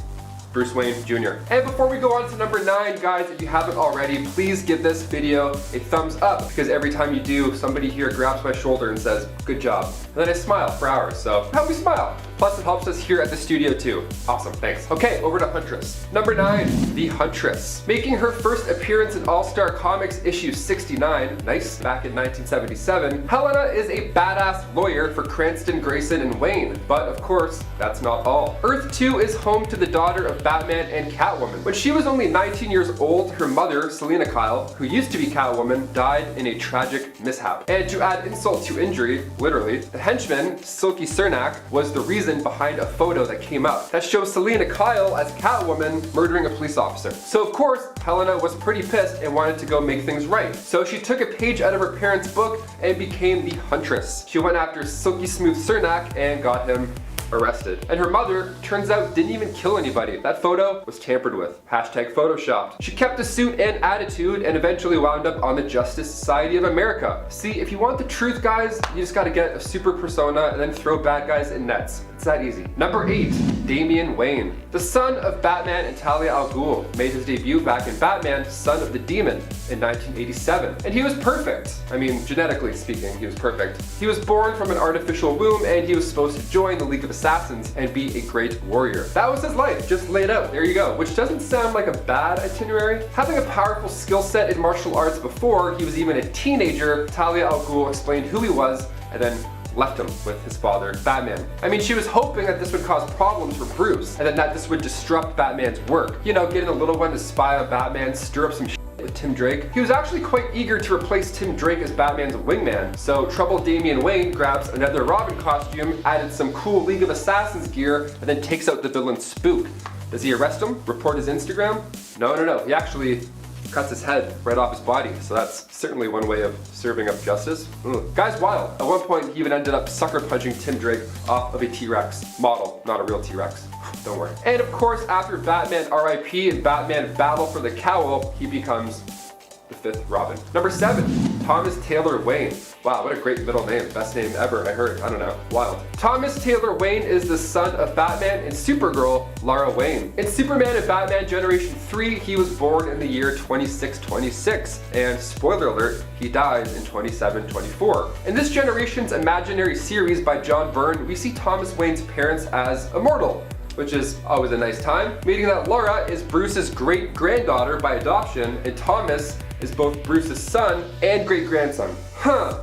Bruce Wayne Jr. And before we go on to number 9, guys, if you haven't already, please give this video a thumbs up, because every time you do, somebody here grabs my shoulder and says, good job. And then I smile for hours, so help me smile. Plus it helps us here at the studio too. Awesome, thanks. Okay, over to Huntress. Number 9, the Huntress. Making her first appearance in All-Star Comics issue 69, nice, back in 1977, Helena is a badass lawyer for Cranston, Grayson, and Wayne. But of course, that's not all. Earth 2 is home to the daughter of Batman and Catwoman. When she was only 19 years old, her mother, Selena Kyle, who used to be Catwoman, died in a tragic mishap. And to add insult to injury, literally, the henchman, Silky Cernak, was the reason behind a photo that came out that shows Selena Kyle as Catwoman murdering a police officer. So of course, Helena was pretty pissed and wanted to go make things right. So she took a page out of her parents' book and became the Huntress. She went after Silky Smooth Cernak and got him arrested. And her mother, turns out, didn't even kill anybody. That photo was tampered with. Hashtag photoshopped. She kept the suit and attitude and eventually wound up on the Justice Society of America. See, if you want the truth, guys, you just gotta get a super persona and then throw bad guys in nets. It's that easy. Number 8, Damian Wayne. The son of Batman and Talia al Ghul made his debut back in Batman, Son of the Demon in 1987. And he was perfect. I mean, genetically speaking, he was perfect. He was born from an artificial womb and he was supposed to join the League of Assassins and be a great warrior. That was his life, just laid out. There you go. Which doesn't sound like a bad itinerary. Having a powerful skill set in martial arts before he was even a teenager, Talia al Ghul explained who he was and then left him with his father, Batman. I mean, she was hoping that this would cause problems for Bruce, and then that this would disrupt Batman's work. You know, getting the little one to spy on Batman, stir up some shit with Tim Drake. He was actually quite eager to replace Tim Drake as Batman's wingman, so troubled Damian Wayne grabs another Robin costume, added some cool League of Assassins gear, and then takes out the villain Spook. Does he arrest him? Report his Instagram? No. He actually cuts his head right off his body. So that's certainly one way of serving up justice. Guy's wild. At one point, he even ended up sucker punching Tim Drake off of a T-Rex model, not a real T-Rex. Don't worry. And of course, after Batman R.I.P. and Batman Battle for the Cowl, he becomes the 5th Robin. Number 7, Thomas Taylor Wayne. Wow, what a great middle name. Best name ever, I heard. I don't know. Wild. Thomas Taylor Wayne is the son of Batman and Supergirl, Lara Wayne. In Superman and Batman Generation 3, he was born in the year 2626. And spoiler alert, he dies in 2724. In this generation's imaginary series by John Byrne, we see Thomas Wayne's parents as immortal, which is always a nice time, meaning that Laura is Bruce's great-granddaughter by adoption, and Thomas is both Bruce's son and great-grandson. Huh.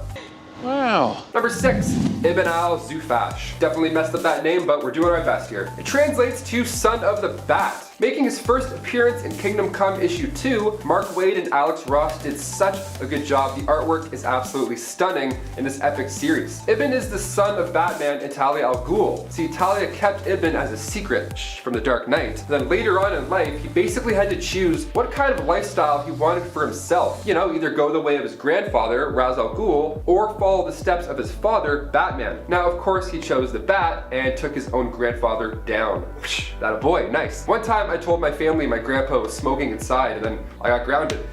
Wow. Number 6, Ibn al-Zufash. Definitely messed up that name, but we're doing our best here. It translates to Son of the Bat. Making his first appearance in Kingdom Come issue 2, Mark Waid and Alex Ross did such a good job. The artwork is absolutely stunning in this epic series. Ibn is the son of Batman and Talia al Ghul. See, Talia kept Ibn as a secret from the Dark Knight. Then later on in life, he basically had to choose what kind of lifestyle he wanted for himself. You know, either go the way of his grandfather, Ra's al Ghul, or follow the steps of his father, Batman. Now, of course, he chose the Bat and took his own grandfather down. That a boy, nice. One time I told my family my grandpa was smoking inside and then I got grounded.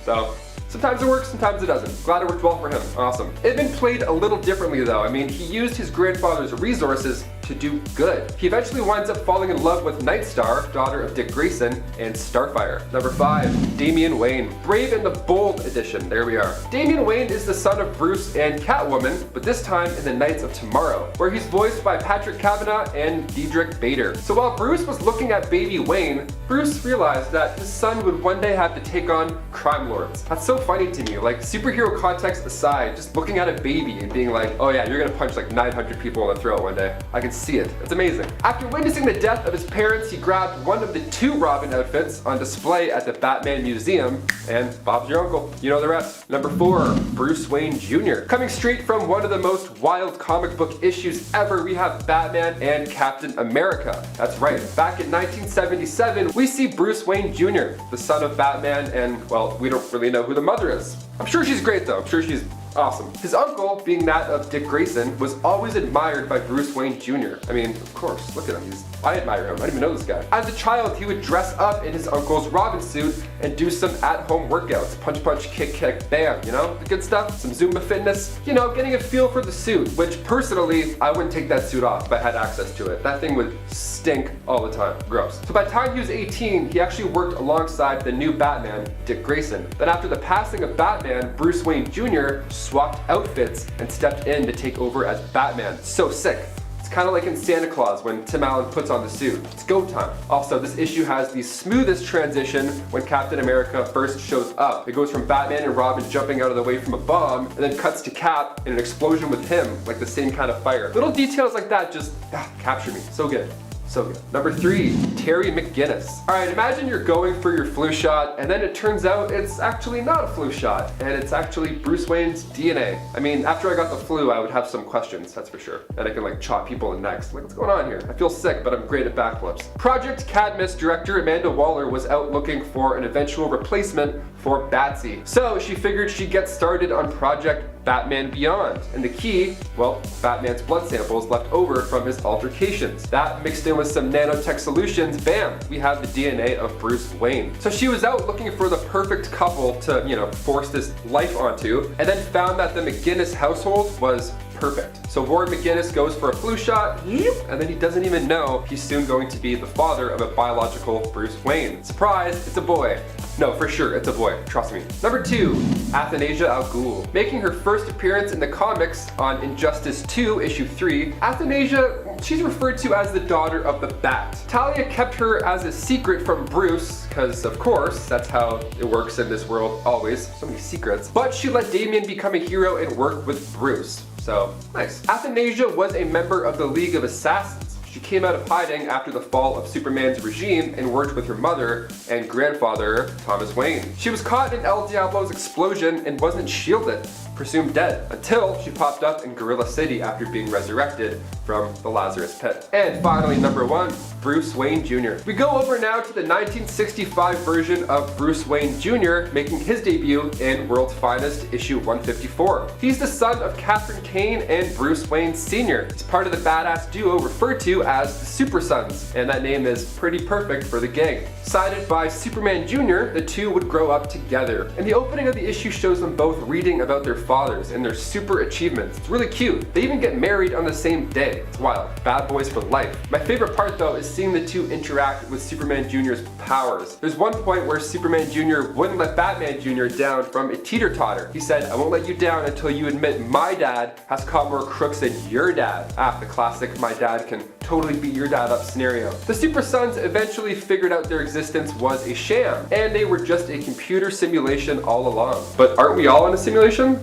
So sometimes it works, sometimes it doesn't. Glad it worked well for him. Awesome. Ibn played a little differently though. I mean, he used his grandfather's resources to do good. He eventually winds up falling in love with Nightstar, daughter of Dick Grayson, and Starfire. Number 5, Damian Wayne. Brave and the Bold edition. There we are. Damian Wayne is the son of Bruce and Catwoman, but this time in the Knights of Tomorrow, where he's voiced by Patrick Kavanagh and Diedrich Bader. So while Bruce was looking at baby Wayne, Bruce realized that his son would one day have to take on crime lords. That's so funny to me. Like, superhero context aside, just looking at a baby and being like, oh yeah, you're gonna punch like 900 people in the throat one day. I can see it. It's amazing. After witnessing the death of his parents, he grabbed one of the 2 Robin outfits on display at the Batman Museum, and Bob's your uncle. You know the rest. Number 4, Bruce Wayne Jr. Coming straight from one of the most wild comic book issues ever, we have Batman and Captain America. That's right. Back in 1977, we see Bruce Wayne Jr., the son of Batman, and, well, we don't really know who the mother is. I'm sure she's great though. I'm sure she's awesome. His uncle, being that of Dick Grayson, was always admired by Bruce Wayne Jr. I mean, of course, look at him. I admire him. I didn't even know this guy. As a child, he would dress up in his uncle's Robin suit and do some at-home workouts. Punch, punch, kick, kick, bam, you know? The good stuff. Some Zumba fitness. You know, getting a feel for the suit, which personally, I wouldn't take that suit off if I had access to it. That thing would stink all the time. Gross. So by the time he was 18, he actually worked alongside the new Batman, Dick Grayson. Then after the passing of Batman, Bruce Wayne Jr. swapped outfits and stepped in to take over as Batman. So sick. Kind of like in Santa Claus when Tim Allen puts on the suit. It's go time. Also, this issue has the smoothest transition when Captain America first shows up. It goes from Batman and Robin jumping out of the way from a bomb, and then cuts to Cap in an explosion with him, like the same kind of fire. Little details like that just capture me. So good. So good. Number 3, Terry McGinnis. Alright, imagine you're going for your flu shot and then it turns out it's actually not a flu shot and it's actually Bruce Wayne's DNA. I mean, after I got the flu, I would have some questions, that's for sure. And I can like chop people in necks. Like, what's going on here? I feel sick, but I'm great at backflips. Project Cadmus director Amanda Waller was out looking for an eventual replacement for Batsy. So she figured she'd get started on Project Batman Beyond. And the key, well, Batman's blood samples left over from his altercations. That mixed in with some nanotech solutions, bam, we have the DNA of Bruce Wayne. So she was out looking for the perfect couple to, you know, force this life onto, and then found that the McGinnis household was perfect. So Ward McGinnis goes for a flu shot, and then he doesn't even know he's soon going to be the father of a biological Bruce Wayne. Surprise, it's a boy. No, for sure, it's a boy, trust me. Number 2, Athanasia Al Ghul. Making her first appearance in the comics on Injustice 2, issue 3, Athanasia, she's referred to as the daughter of the Bat. Talia kept her as a secret from Bruce, because of course, that's how it works in this world always, so many secrets. But she let Damian become a hero and work with Bruce. So, nice. Athanasia was a member of the League of Assassins. She came out of hiding after the fall of Superman's regime and worked with her mother and grandfather, Thomas Wayne. She was caught in El Diablo's explosion and wasn't shielded, presumed dead, until she popped up in Gorilla City after being resurrected from the Lazarus Pit. And finally, number 1, Bruce Wayne Jr. We go over now to the 1965 version of Bruce Wayne Jr. making his debut in World's Finest issue 154. He's the son of Catherine Kane and Bruce Wayne Sr. He's part of the badass duo referred to as the Super Sons, and that name is pretty perfect for the gang. Sided by Superman Jr., the two would grow up together. And the opening of the issue shows them both reading about their fathers and their super achievements. It's really cute. They even get married on the same day. It's wild. Bad boys for life. My favorite part though is seeing the two interact with Superman Jr.'s powers. There's one point where Superman Jr. wouldn't let Batman Jr. down from a teeter-totter. He said, "I won't let you down until you admit my dad has caught more crooks than your dad." The classic "my dad can totally beat your dad up" scenario. The Super Sons eventually figured out their existence was a sham, and they were just a computer simulation all along. But aren't we all in a simulation?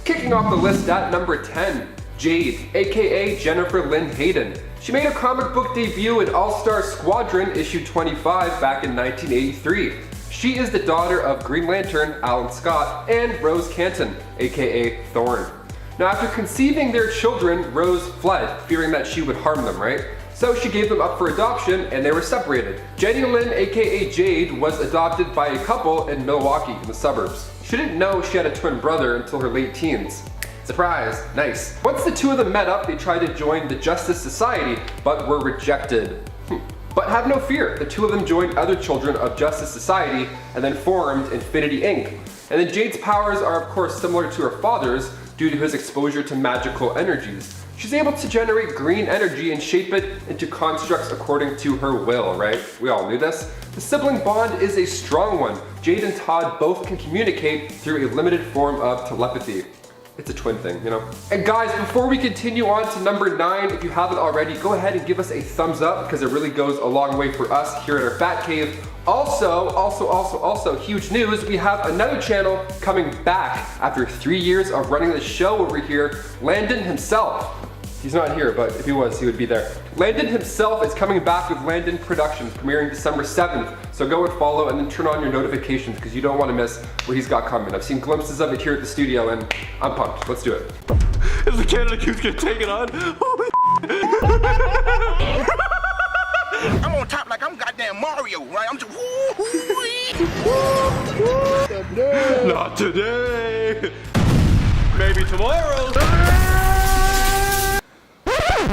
Kicking off the list at number 10, Jade, aka Jennifer Lynn Hayden. She made her comic book debut in All-Star Squadron issue 25 back in 1983. She is the daughter of Green Lantern Alan Scott and Rose Canton, aka Thorn. Now after conceiving their children, Rose fled, fearing that she would harm them, right? So she gave them up for adoption and they were separated. Jenny Lynn, aka Jade, was adopted by a couple in Milwaukee in the suburbs. She didn't know she had a twin brother until her late teens. Surprise, nice. Once the two of them met up, they tried to join the Justice Society, but were rejected. But have no fear, the two of them joined other children of Justice Society and then formed Infinity Inc. And then Jade's powers are of course similar to her father's due to his exposure to magical energies. She's able to generate green energy and shape it into constructs according to her will, right? We all knew this. The sibling bond is a strong one. Jade and Todd both can communicate through a limited form of telepathy. It's a twin thing, you know? And guys, before we continue on to number 9, if you haven't already, go ahead and give us a thumbs up because it really goes a long way for us here at our Bat Cave. Also, huge news, we have another channel coming back after 3 years of running the show over here. Landon himself. He's not here, but if he was, he would be there. Landon himself is coming back with Landon Productions, premiering December 7th. So go and follow and then turn on your notifications because you don't want to miss what he's got coming. I've seen glimpses of it here at the studio and I'm pumped. Let's do it. Is the Canada Goose gonna take it on? I'm on top like I'm goddamn Mario, right? I'm just Not today. Maybe tomorrow.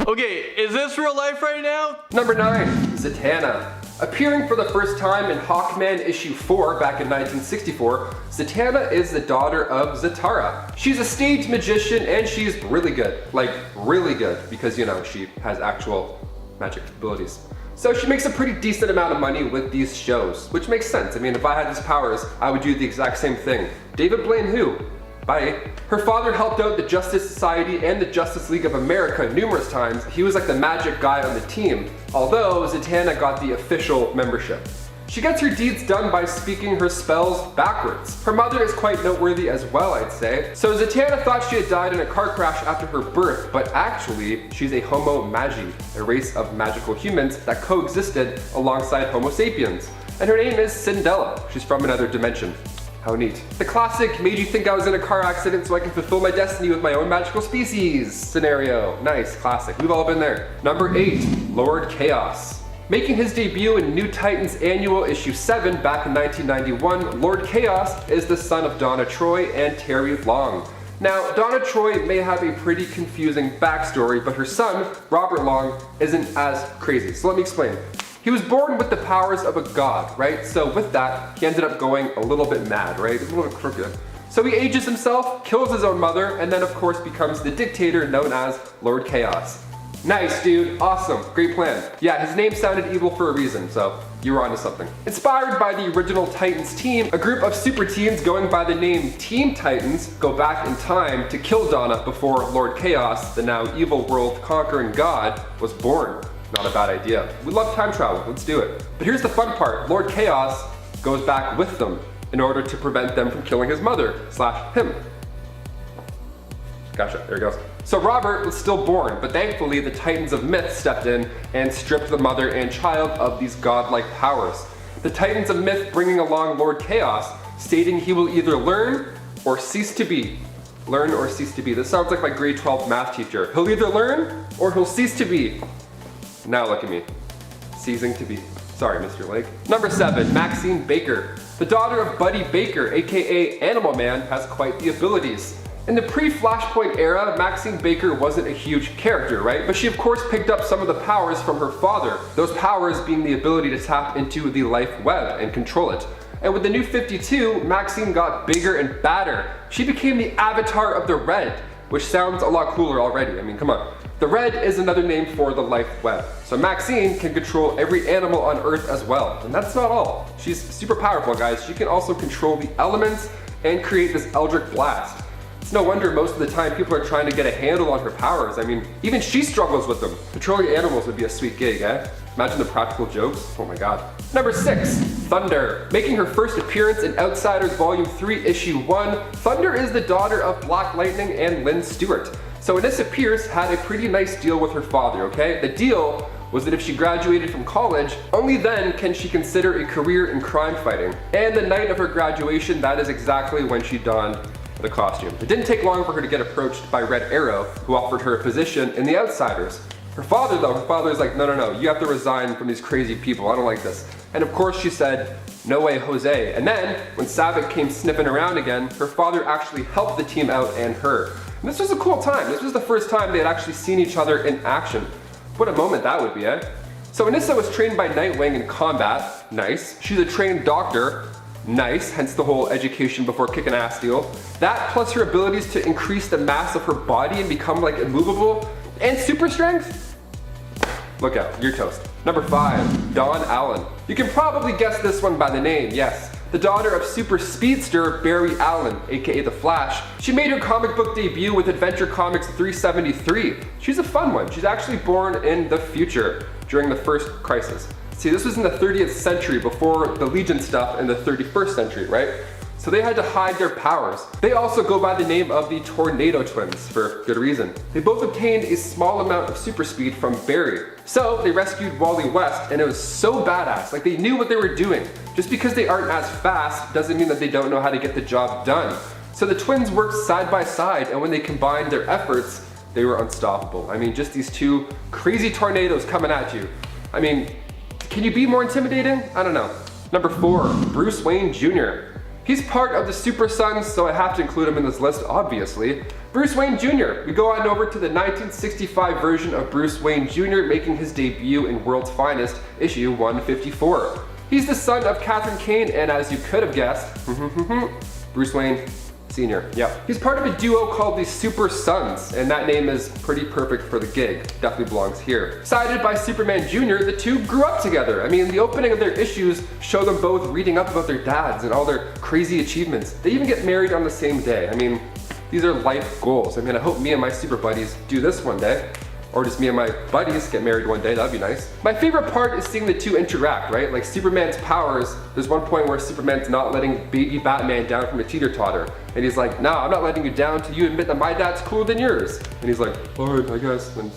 Okay, is this real life right now? Number 9, Zatanna. Appearing for the first time in Hawkman issue 4 back in 1964, Zatanna is the daughter of Zatara. She's a stage magician and she's really good. Like, really good, because you know, she has actual magic abilities. So she makes a pretty decent amount of money with these shows, which makes sense. I mean, if I had these powers, I would do the exact same thing. David Blaine who? Bye. Her father helped out the Justice Society and the Justice League of America numerous times. He was like the magic guy on the team, although Zatanna got the official membership. She gets her deeds done by speaking her spells backwards. Her mother is quite noteworthy as well, I'd say. So Zatanna thought she had died in a car crash after her birth, but actually she's a Homo Magi, a race of magical humans that coexisted alongside Homo sapiens. And her name is Cindella. She's from another dimension. How neat. The classic made you think I was in a car accident so I can fulfill my destiny with my own magical species scenario. Nice, classic. We've all been there. Number 8, Lord Chaos. Making his debut in New Titans Annual issue 7 back in 1991, Lord Chaos is the son of Donna Troy and Terry Long. Now, Donna Troy may have a pretty confusing backstory, but her son, Robert Long, isn't as crazy. So let me explain. He was born with the powers of a god, right? So with that, he ended up going a little bit mad, right? A little bit crooked. So he ages himself, kills his own mother, and then of course becomes the dictator known as Lord Chaos. Nice, dude. Awesome. Great plan. Yeah, his name sounded evil for a reason, so you were onto something. Inspired by the original Titans team, a group of super teens going by the name Teen Titans go back in time to kill Donna before Lord Chaos, the now evil world conquering god, was born. Not a bad idea. We love time travel, let's do it. But here's the fun part, Lord Chaos goes back with them in order to prevent them from killing his mother / him. Gotcha, there he goes. So Robert was still born, but thankfully the Titans of Myth stepped in and stripped the mother and child of these godlike powers. The Titans of Myth bringing along Lord Chaos, stating he will either learn or cease to be. Learn or cease to be. This sounds like my grade 12 math teacher. He'll either learn or he'll cease to be. Now look at me, ceasing to be. Sorry, Mr. Lake. Number 7, Maxine Baker. The daughter of Buddy Baker, aka Animal Man, has quite the abilities. In the pre-Flashpoint era, Maxine Baker wasn't a huge character, right? But she of course picked up some of the powers from her father, those powers being the ability to tap into the life web and control it. And with the new 52, Maxine got bigger and badder. She became the avatar of the Red, which sounds a lot cooler already. I mean, come on. The Red is another name for the life web. So Maxine can control every animal on Earth as well. And that's not all. She's super powerful, guys. She can also control the elements and create this Eldritch Blast. It's no wonder most of the time people are trying to get a handle on her powers. I mean, even she struggles with them. Controlling animals would be a sweet gig, eh? Imagine the practical jokes. Oh my god. Number 6, Thunder. Making her first appearance in Outsiders Volume 3, Issue 1, Thunder is the daughter of Black Lightning and Lynn Stewart. So Anissa Pierce had a pretty nice deal with her father, okay? The deal was that if she graduated from college, only then can she consider a career in crime fighting. And the night of her graduation, that is exactly when she donned the costume. It didn't take long for her to get approached by Red Arrow, who offered her a position in the Outsiders. Her father though, her father is like, no, you have to resign from these crazy people, I don't like this. And of course she said, no way, Jose. And then, when Savick came sniffing around again, her father actually helped the team out and her. And this was a cool time. This was the first time they had actually seen each other in action. What a moment that would be, eh? So Anissa was trained by Nightwing in combat, nice. She's a trained doctor, nice, hence the whole education before kicking ass deal. That plus her abilities to increase the mass of her body and become like immovable and super strength. Look out, you're toast. Number 5, Dawn Allen. You can probably guess this one by the name, yes. The daughter of super speedster Barry Allen, aka The Flash. She made her comic book debut with Adventure Comics 373. She's a fun one. She's actually born in the future during the first crisis. See, this was in the 30th century before the Legion stuff in the 31st century, right? So they had to hide their powers. They also go by the name of the Tornado Twins for good reason. They both obtained a small amount of super speed from Barry. So they rescued Wally West and it was so badass, like they knew what they were doing. Just because they aren't as fast doesn't mean that they don't know how to get the job done. So the twins worked side by side and when they combined their efforts, they were unstoppable. I mean, just these two crazy tornadoes coming at you. I mean, can you be more intimidating? I don't know. Number 4, Bruce Wayne Jr. He's part of the Super Sons, so I have to include him in this list, obviously. Bruce Wayne Jr. We go on over to the 1965 version of Bruce Wayne Jr. making his debut in World's Finest, issue 154. He's the son of Catherine Kane, and as you could have guessed, Bruce Wayne Sr. Yep. He's part of a duo called the Super Sons, and that name is pretty perfect for the gig. Definitely belongs here. Cited by Superman Jr., the two grew up together. I mean, the opening of their issues show them both reading up about their dads and all their crazy achievements. They even get married on the same day. I mean, these are life goals. I mean, I hope me and my super buddies do this one day. Or just me and my buddies get married one day, that'd be nice. My favorite part is seeing the two interact, right? Like Superman's powers, there's one point where Superman's not letting baby Batman down from a teeter-totter. And he's like, nah, I'm not letting you down till you admit that my dad's cooler than yours. And he's like, alright, I guess. And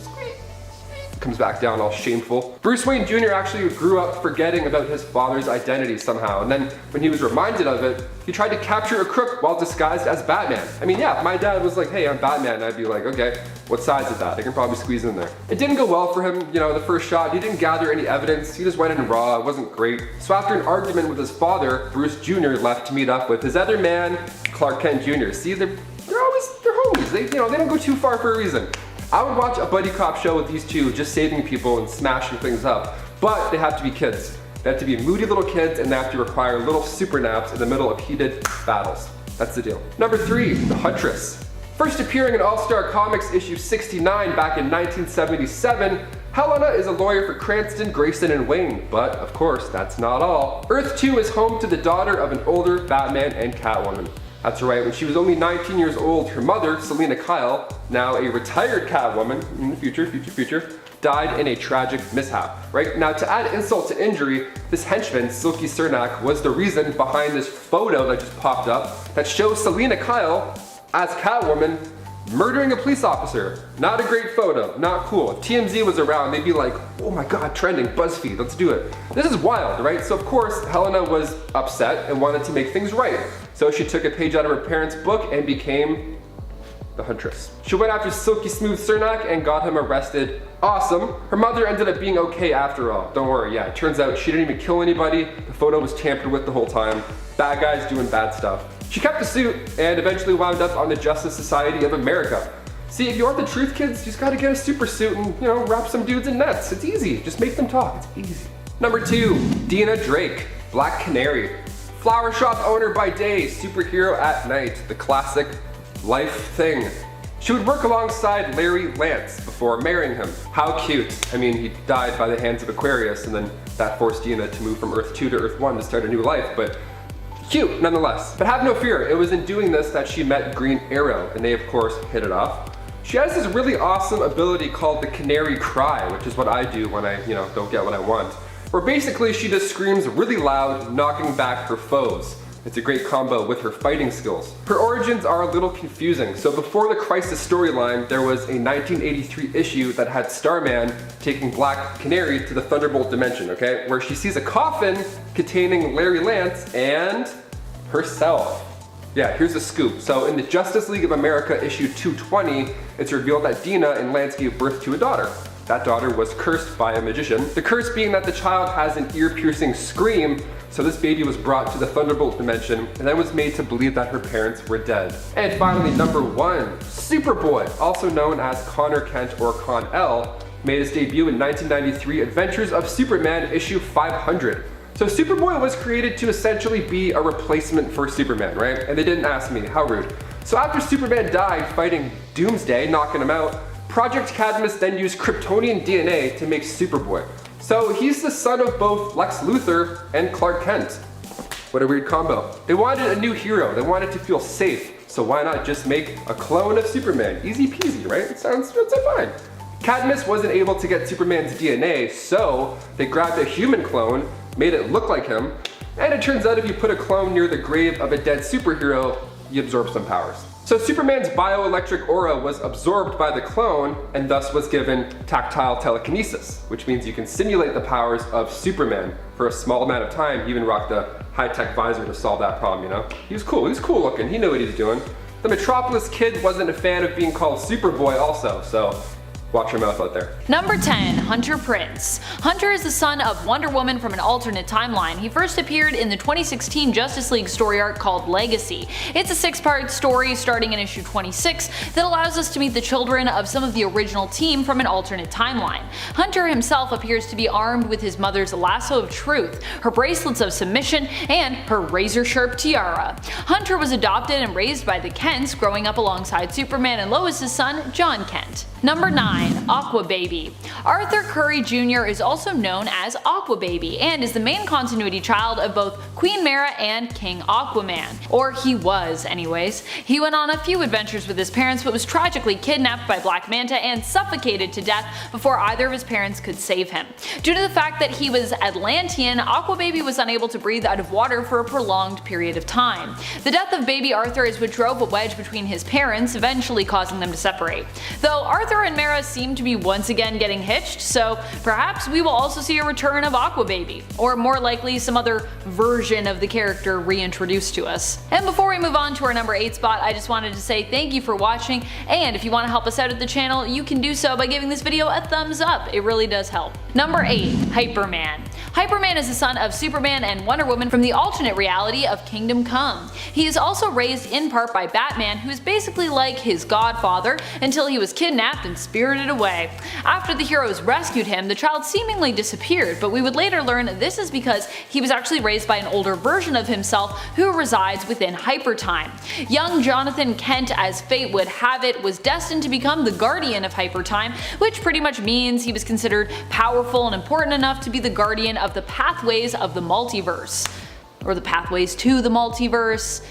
comes back down all shameful. Bruce Wayne Jr. actually grew up forgetting about his father's identity somehow, and then when he was reminded of it, he tried to capture a crook while disguised as Batman. I mean, yeah, if my dad was like, hey, I'm Batman, I'd be like, okay, what size is that? I can probably squeeze in there. It didn't go well for him, you know, the first shot. He didn't gather any evidence. He just went in raw. It wasn't great. So after an argument with his father, Bruce Jr. left to meet up with his other man, Clark Kent Jr. See, they're homies. They don't go too far for a reason. I would watch a buddy cop show with these two just saving people and smashing things up, but they have to be kids. They have to be moody little kids and they have to require little super naps in the middle of heated battles. That's the deal. Number 3, the Huntress. First appearing in All-Star Comics issue 69 back in 1977, Helena is a lawyer for Cranston, Grayson, and Wayne, but of course that's not all. Earth 2 is home to the daughter of an older Batman and Catwoman. That's right, when she was only 19 years old, her mother, Selena Kyle, now a retired Catwoman, in the future, died in a tragic mishap, right? Now to add insult to injury, this henchman, Silky Cernak, was the reason behind this photo that just popped up that shows Selena Kyle as Catwoman murdering a police officer. Not a great photo, not cool. If TMZ was around, they'd be like, oh my god, trending, BuzzFeed, let's do it. This is wild, right? So of course, Helena was upset and wanted to make things right. So she took a page out of her parents' book and became the Huntress. She went after Silky Smooth Cernak and got him arrested. Awesome. Her mother ended up being okay after all. Don't worry, yeah, it turns out she didn't even kill anybody. The photo was tampered with the whole time. Bad guys doing bad stuff. She kept the suit and eventually wound up on the Justice Society of America. See, if you want the truth, kids, you just gotta get a super suit and, you know, wrap some dudes in nets. It's easy. Just make them talk. It's easy. Number 2, Dina Drake, Black Canary. Flower shop owner by day, superhero at night. The classic life thing. She would work alongside Larry Lance before marrying him. How cute. I mean, he died by the hands of Aquarius, and then that forced Dina to move from Earth 2 to Earth 1 to start a new life, but cute nonetheless. But have no fear, it was in doing this that she met Green Arrow, and they of course hit it off. She has this really awesome ability called the Canary Cry, which is what I do when I, don't get what I want. Where basically she just screams really loud, knocking back her foes. It's a great combo with her fighting skills. Her origins are a little confusing. So before the Crisis storyline, there was a 1983 issue that had Starman taking Black Canary to the Thunderbolt dimension, okay? Where she sees a coffin containing Larry Lance and herself. Yeah, here's the scoop. So in the Justice League of America issue 220, it's revealed that Dina and Lance gave birth to a daughter. That daughter was cursed by a magician. The curse being that the child has an ear-piercing scream, so this baby was brought to the Thunderbolt dimension and then was made to believe that her parents were dead. And finally, number 1, Superboy, also known as Connor Kent or Con-El, made his debut in 1993 Adventures of Superman issue 500. So Superboy was created to essentially be a replacement for Superman, right? And they didn't ask me, how rude. So after Superman died fighting Doomsday, knocking him out, Project Cadmus then used Kryptonian DNA to make Superboy. So he's the son of both Lex Luthor and Clark Kent. What a weird combo. They wanted a new hero, they wanted to feel safe, so why not just make a clone of Superman? Easy peasy, right? It sounds fine. Cadmus wasn't able to get Superman's DNA, so they grabbed a human clone, made it look like him, and it turns out if you put a clone near the grave of a dead superhero, you absorb some powers. So Superman's bioelectric aura was absorbed by the clone and thus was given tactile telekinesis, which means you can simulate the powers of Superman for a small amount of time. He even rocked a high-tech visor to solve that problem, He was cool looking, he knew what he was doing. The Metropolis kid wasn't a fan of being called Superboy also, so watch your mouth out there. Number 10, Hunter Prince. Hunter is the son of Wonder Woman from an alternate timeline. He first appeared in the 2016 Justice League story arc called Legacy. It's a 6-part story starting in issue 26 that allows us to meet the children of some of the original team from an alternate timeline. Hunter himself appears to be armed with his mother's lasso of truth, her bracelets of submission, and her razor-sharp tiara. Hunter was adopted and raised by the Kents, growing up alongside Superman and Lois' son, John Kent. Number 9, Aqua Baby. Arthur Curry Jr. is also known as Aqua Baby and is the main continuity child of both Queen Mara and King Aquaman. Or he was anyways. He went on a few adventures with his parents but was tragically kidnapped by Black Manta and suffocated to death before either of his parents could save him. Due to the fact that he was Atlantean, Aqua Baby was unable to breathe out of water for a prolonged period of time. The death of baby Arthur is what drove a wedge between his parents, eventually causing them to separate. Though Arthur and Mara seem to be once again getting hitched, so perhaps we will also see a return of Aqua Baby, or more likely some other version of the character reintroduced to us. And before we move on to our number 8 spot, I just wanted to say thank you for watching, and if you want to help us out at the channel, you can do so by giving this video a thumbs up. It really does help. Number 8, Hyperman. Hyperman is the son of Superman and Wonder Woman from the alternate reality of Kingdom Come. He is also raised in part by Batman, who is basically like his godfather until he was kidnapped and spirited away. After the heroes rescued him, the child seemingly disappeared, but we would later learn this is because he was actually raised by an older version of himself who resides within Hypertime. Young Jonathan Kent, as fate would have it, was destined to become the guardian of Hypertime, which pretty much means he was considered powerful and important enough to be the guardian of the pathways of the multiverse. Or the pathways to the multiverse,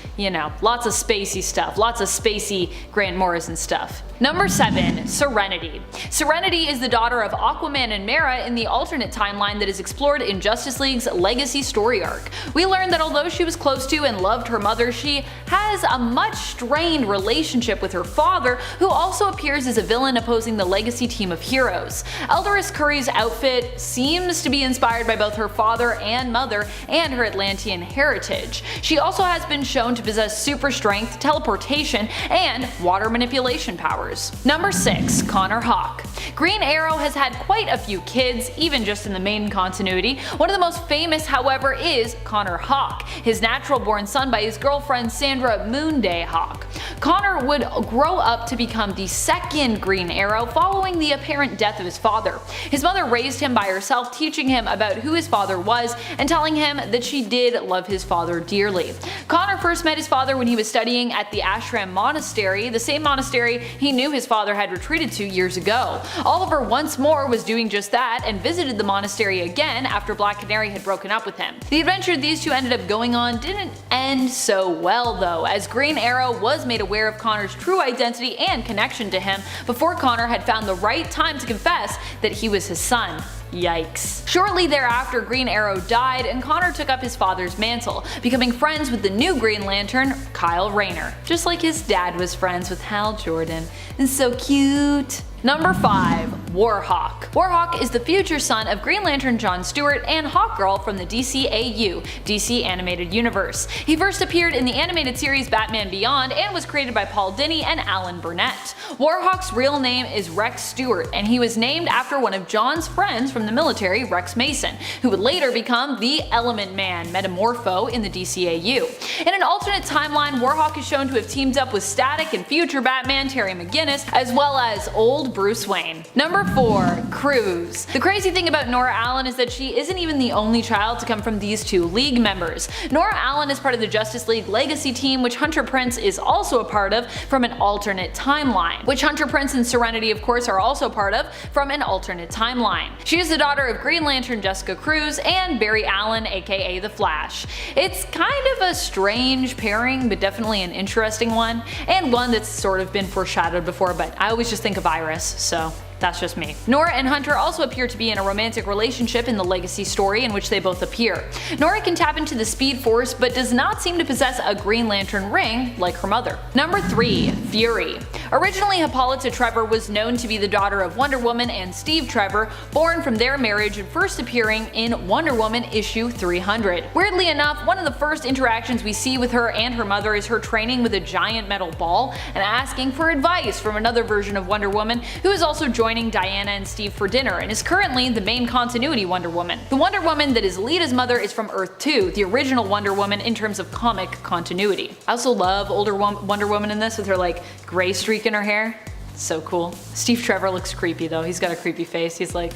lots of spacey stuff, lots of spacey Grant Morrison stuff. Number 7. Serenity. Serenity is the daughter of Aquaman and Mera in the alternate timeline that is explored in Justice League's Legacy story arc. We learned that although she was close to and loved her mother, she has a much strained relationship with her father, who also appears as a villain opposing the Legacy team of heroes. Eldoris Curry's outfit seems to be inspired by both her father and mother and her Atlantean heritage. She also has been shown to possess super strength, teleportation, and water manipulation powers. Number 6. Connor Hawke. Green Arrow has had quite a few kids, even just in the main continuity. One of the most famous, however, is Connor Hawke, his natural-born son by his girlfriend Sandra Moonday Hawke. Connor would grow up to become the second Green Arrow following the apparent death of his father. His mother raised him by herself, teaching him about who his father was and telling him that she did love his father dearly. Connor first met his father when he was studying at the Ashram Monastery, the same monastery he knew his father had retreated to years ago. Oliver once more was doing just that and visited the monastery again after Black Canary had broken up with him. The adventure these two ended up going on didn't end so well though, as Green Arrow was made aware of Connor's true identity and connection to him before Connor had found the right time to confess that he was his son. Yikes. Shortly thereafter, Green Arrow died and Connor took up his father's mantle, becoming friends with the new Green Lantern, Kyle Rayner, just like his dad was friends with Hal Jordan. And so cute. Number 5. Warhawk. Warhawk is the future son of Green Lantern John Stewart and Hawkgirl from the dceu, DC Animated Universe. He first appeared in the animated series Batman Beyond and was created by Paul Dini and Alan Burnett. Warhawk's real name is Rex Stewart, and he was named after one of John's friends from the military, Rex Mason, who would later become the Element Man, Metamorpho, in the DCAU. In an alternate timeline, Warhawk is shown to have teamed up with Static and future Batman Terry McGinnis, as well as old Bruce Wayne. Number 4. Cruz. The crazy thing about Nora Allen is that she isn't even the only child to come from these two League members. Nora Allen is part of the Justice League Legacy team, which Hunter Prince is also a part of from an alternate timeline, which Hunter Prince and Serenity of course are also part of from an alternate timeline. She is the daughter of Green Lantern Jessica Cruz and Barry Allen, aka The Flash. It's kind of a strange pairing, but definitely an interesting one, and one that's sort of been foreshadowed before, but I always just think of Iris, so that's just me. Nora and Hunter also appear to be in a romantic relationship in the Legacy story in which they both appear. Nora can tap into the Speed Force but does not seem to possess a Green Lantern ring like her mother. Number 3. Fury. Originally, Hippolyta Trevor was known to be the daughter of Wonder Woman and Steve Trevor, born from their marriage and first appearing in Wonder Woman issue 300. Weirdly enough, one of the first interactions we see with her and her mother is her training with a giant metal ball and asking for advice from another version of Wonder Woman who is also joining Diana and Steve for dinner and is currently the main continuity Wonder Woman. The Wonder Woman that is Lita's mother is from Earth 2, the original Wonder Woman in terms of comic continuity. I also love older Wonder Woman in this with her like gray streak in her hair. So cool. Steve Trevor looks creepy though. He's got a creepy face. He's like,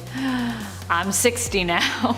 I'm 60 now.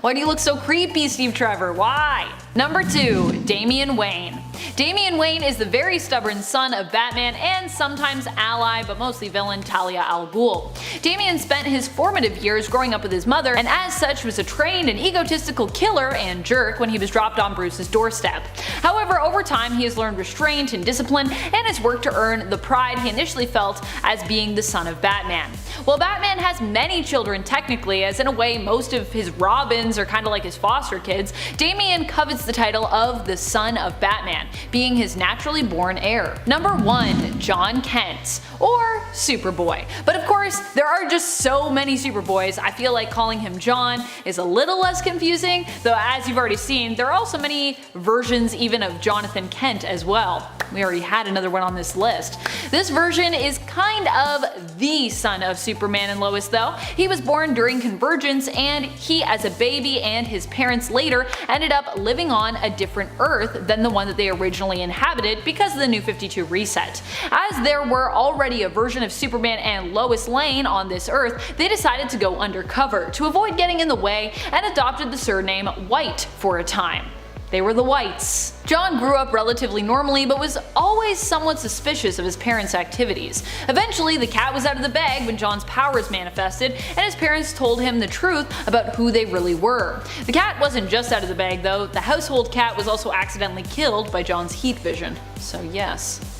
Why do you look so creepy, Steve Trevor? Why? Number 2. Damian Wayne. Damian Wayne is the very stubborn son of Batman and sometimes ally, but mostly villain, Talia al Ghul. Damian spent his formative years growing up with his mother, and as such was a trained and egotistical killer and jerk when he was dropped on Bruce's doorstep. However, over time he has learned restraint and discipline and has worked to earn the pride he initially felt as being the son of Batman. While Batman has many children technically, as in a way most of his Robins are kinda like his foster kids, Damian covets the title of the son of Batman, being his naturally born heir. Number 1. John Kent, or Superboy. But of course, there are just so many Superboys, I feel like calling him John is a little less confusing, though as you've already seen, there are also many versions even of Jonathan Kent as well. We already had another one on this list. This version is kind of the son of Superman and Lois though. He was born during Convergence, and he as a baby and his parents later ended up living on a different Earth than the one that they originally inhabited because of the New 52 reset. As there were already a version of Superman and Lois Lane on this Earth, they decided to go undercover to avoid getting in the way and adopted the surname White for a time. They were the Whites. John grew up relatively normally but was always somewhat suspicious of his parents' activities. Eventually, the cat was out of the bag when John's powers manifested, and his parents told him the truth about who they really were. The cat wasn't just out of the bag though, the household cat was also accidentally killed by John's heat vision. So yes.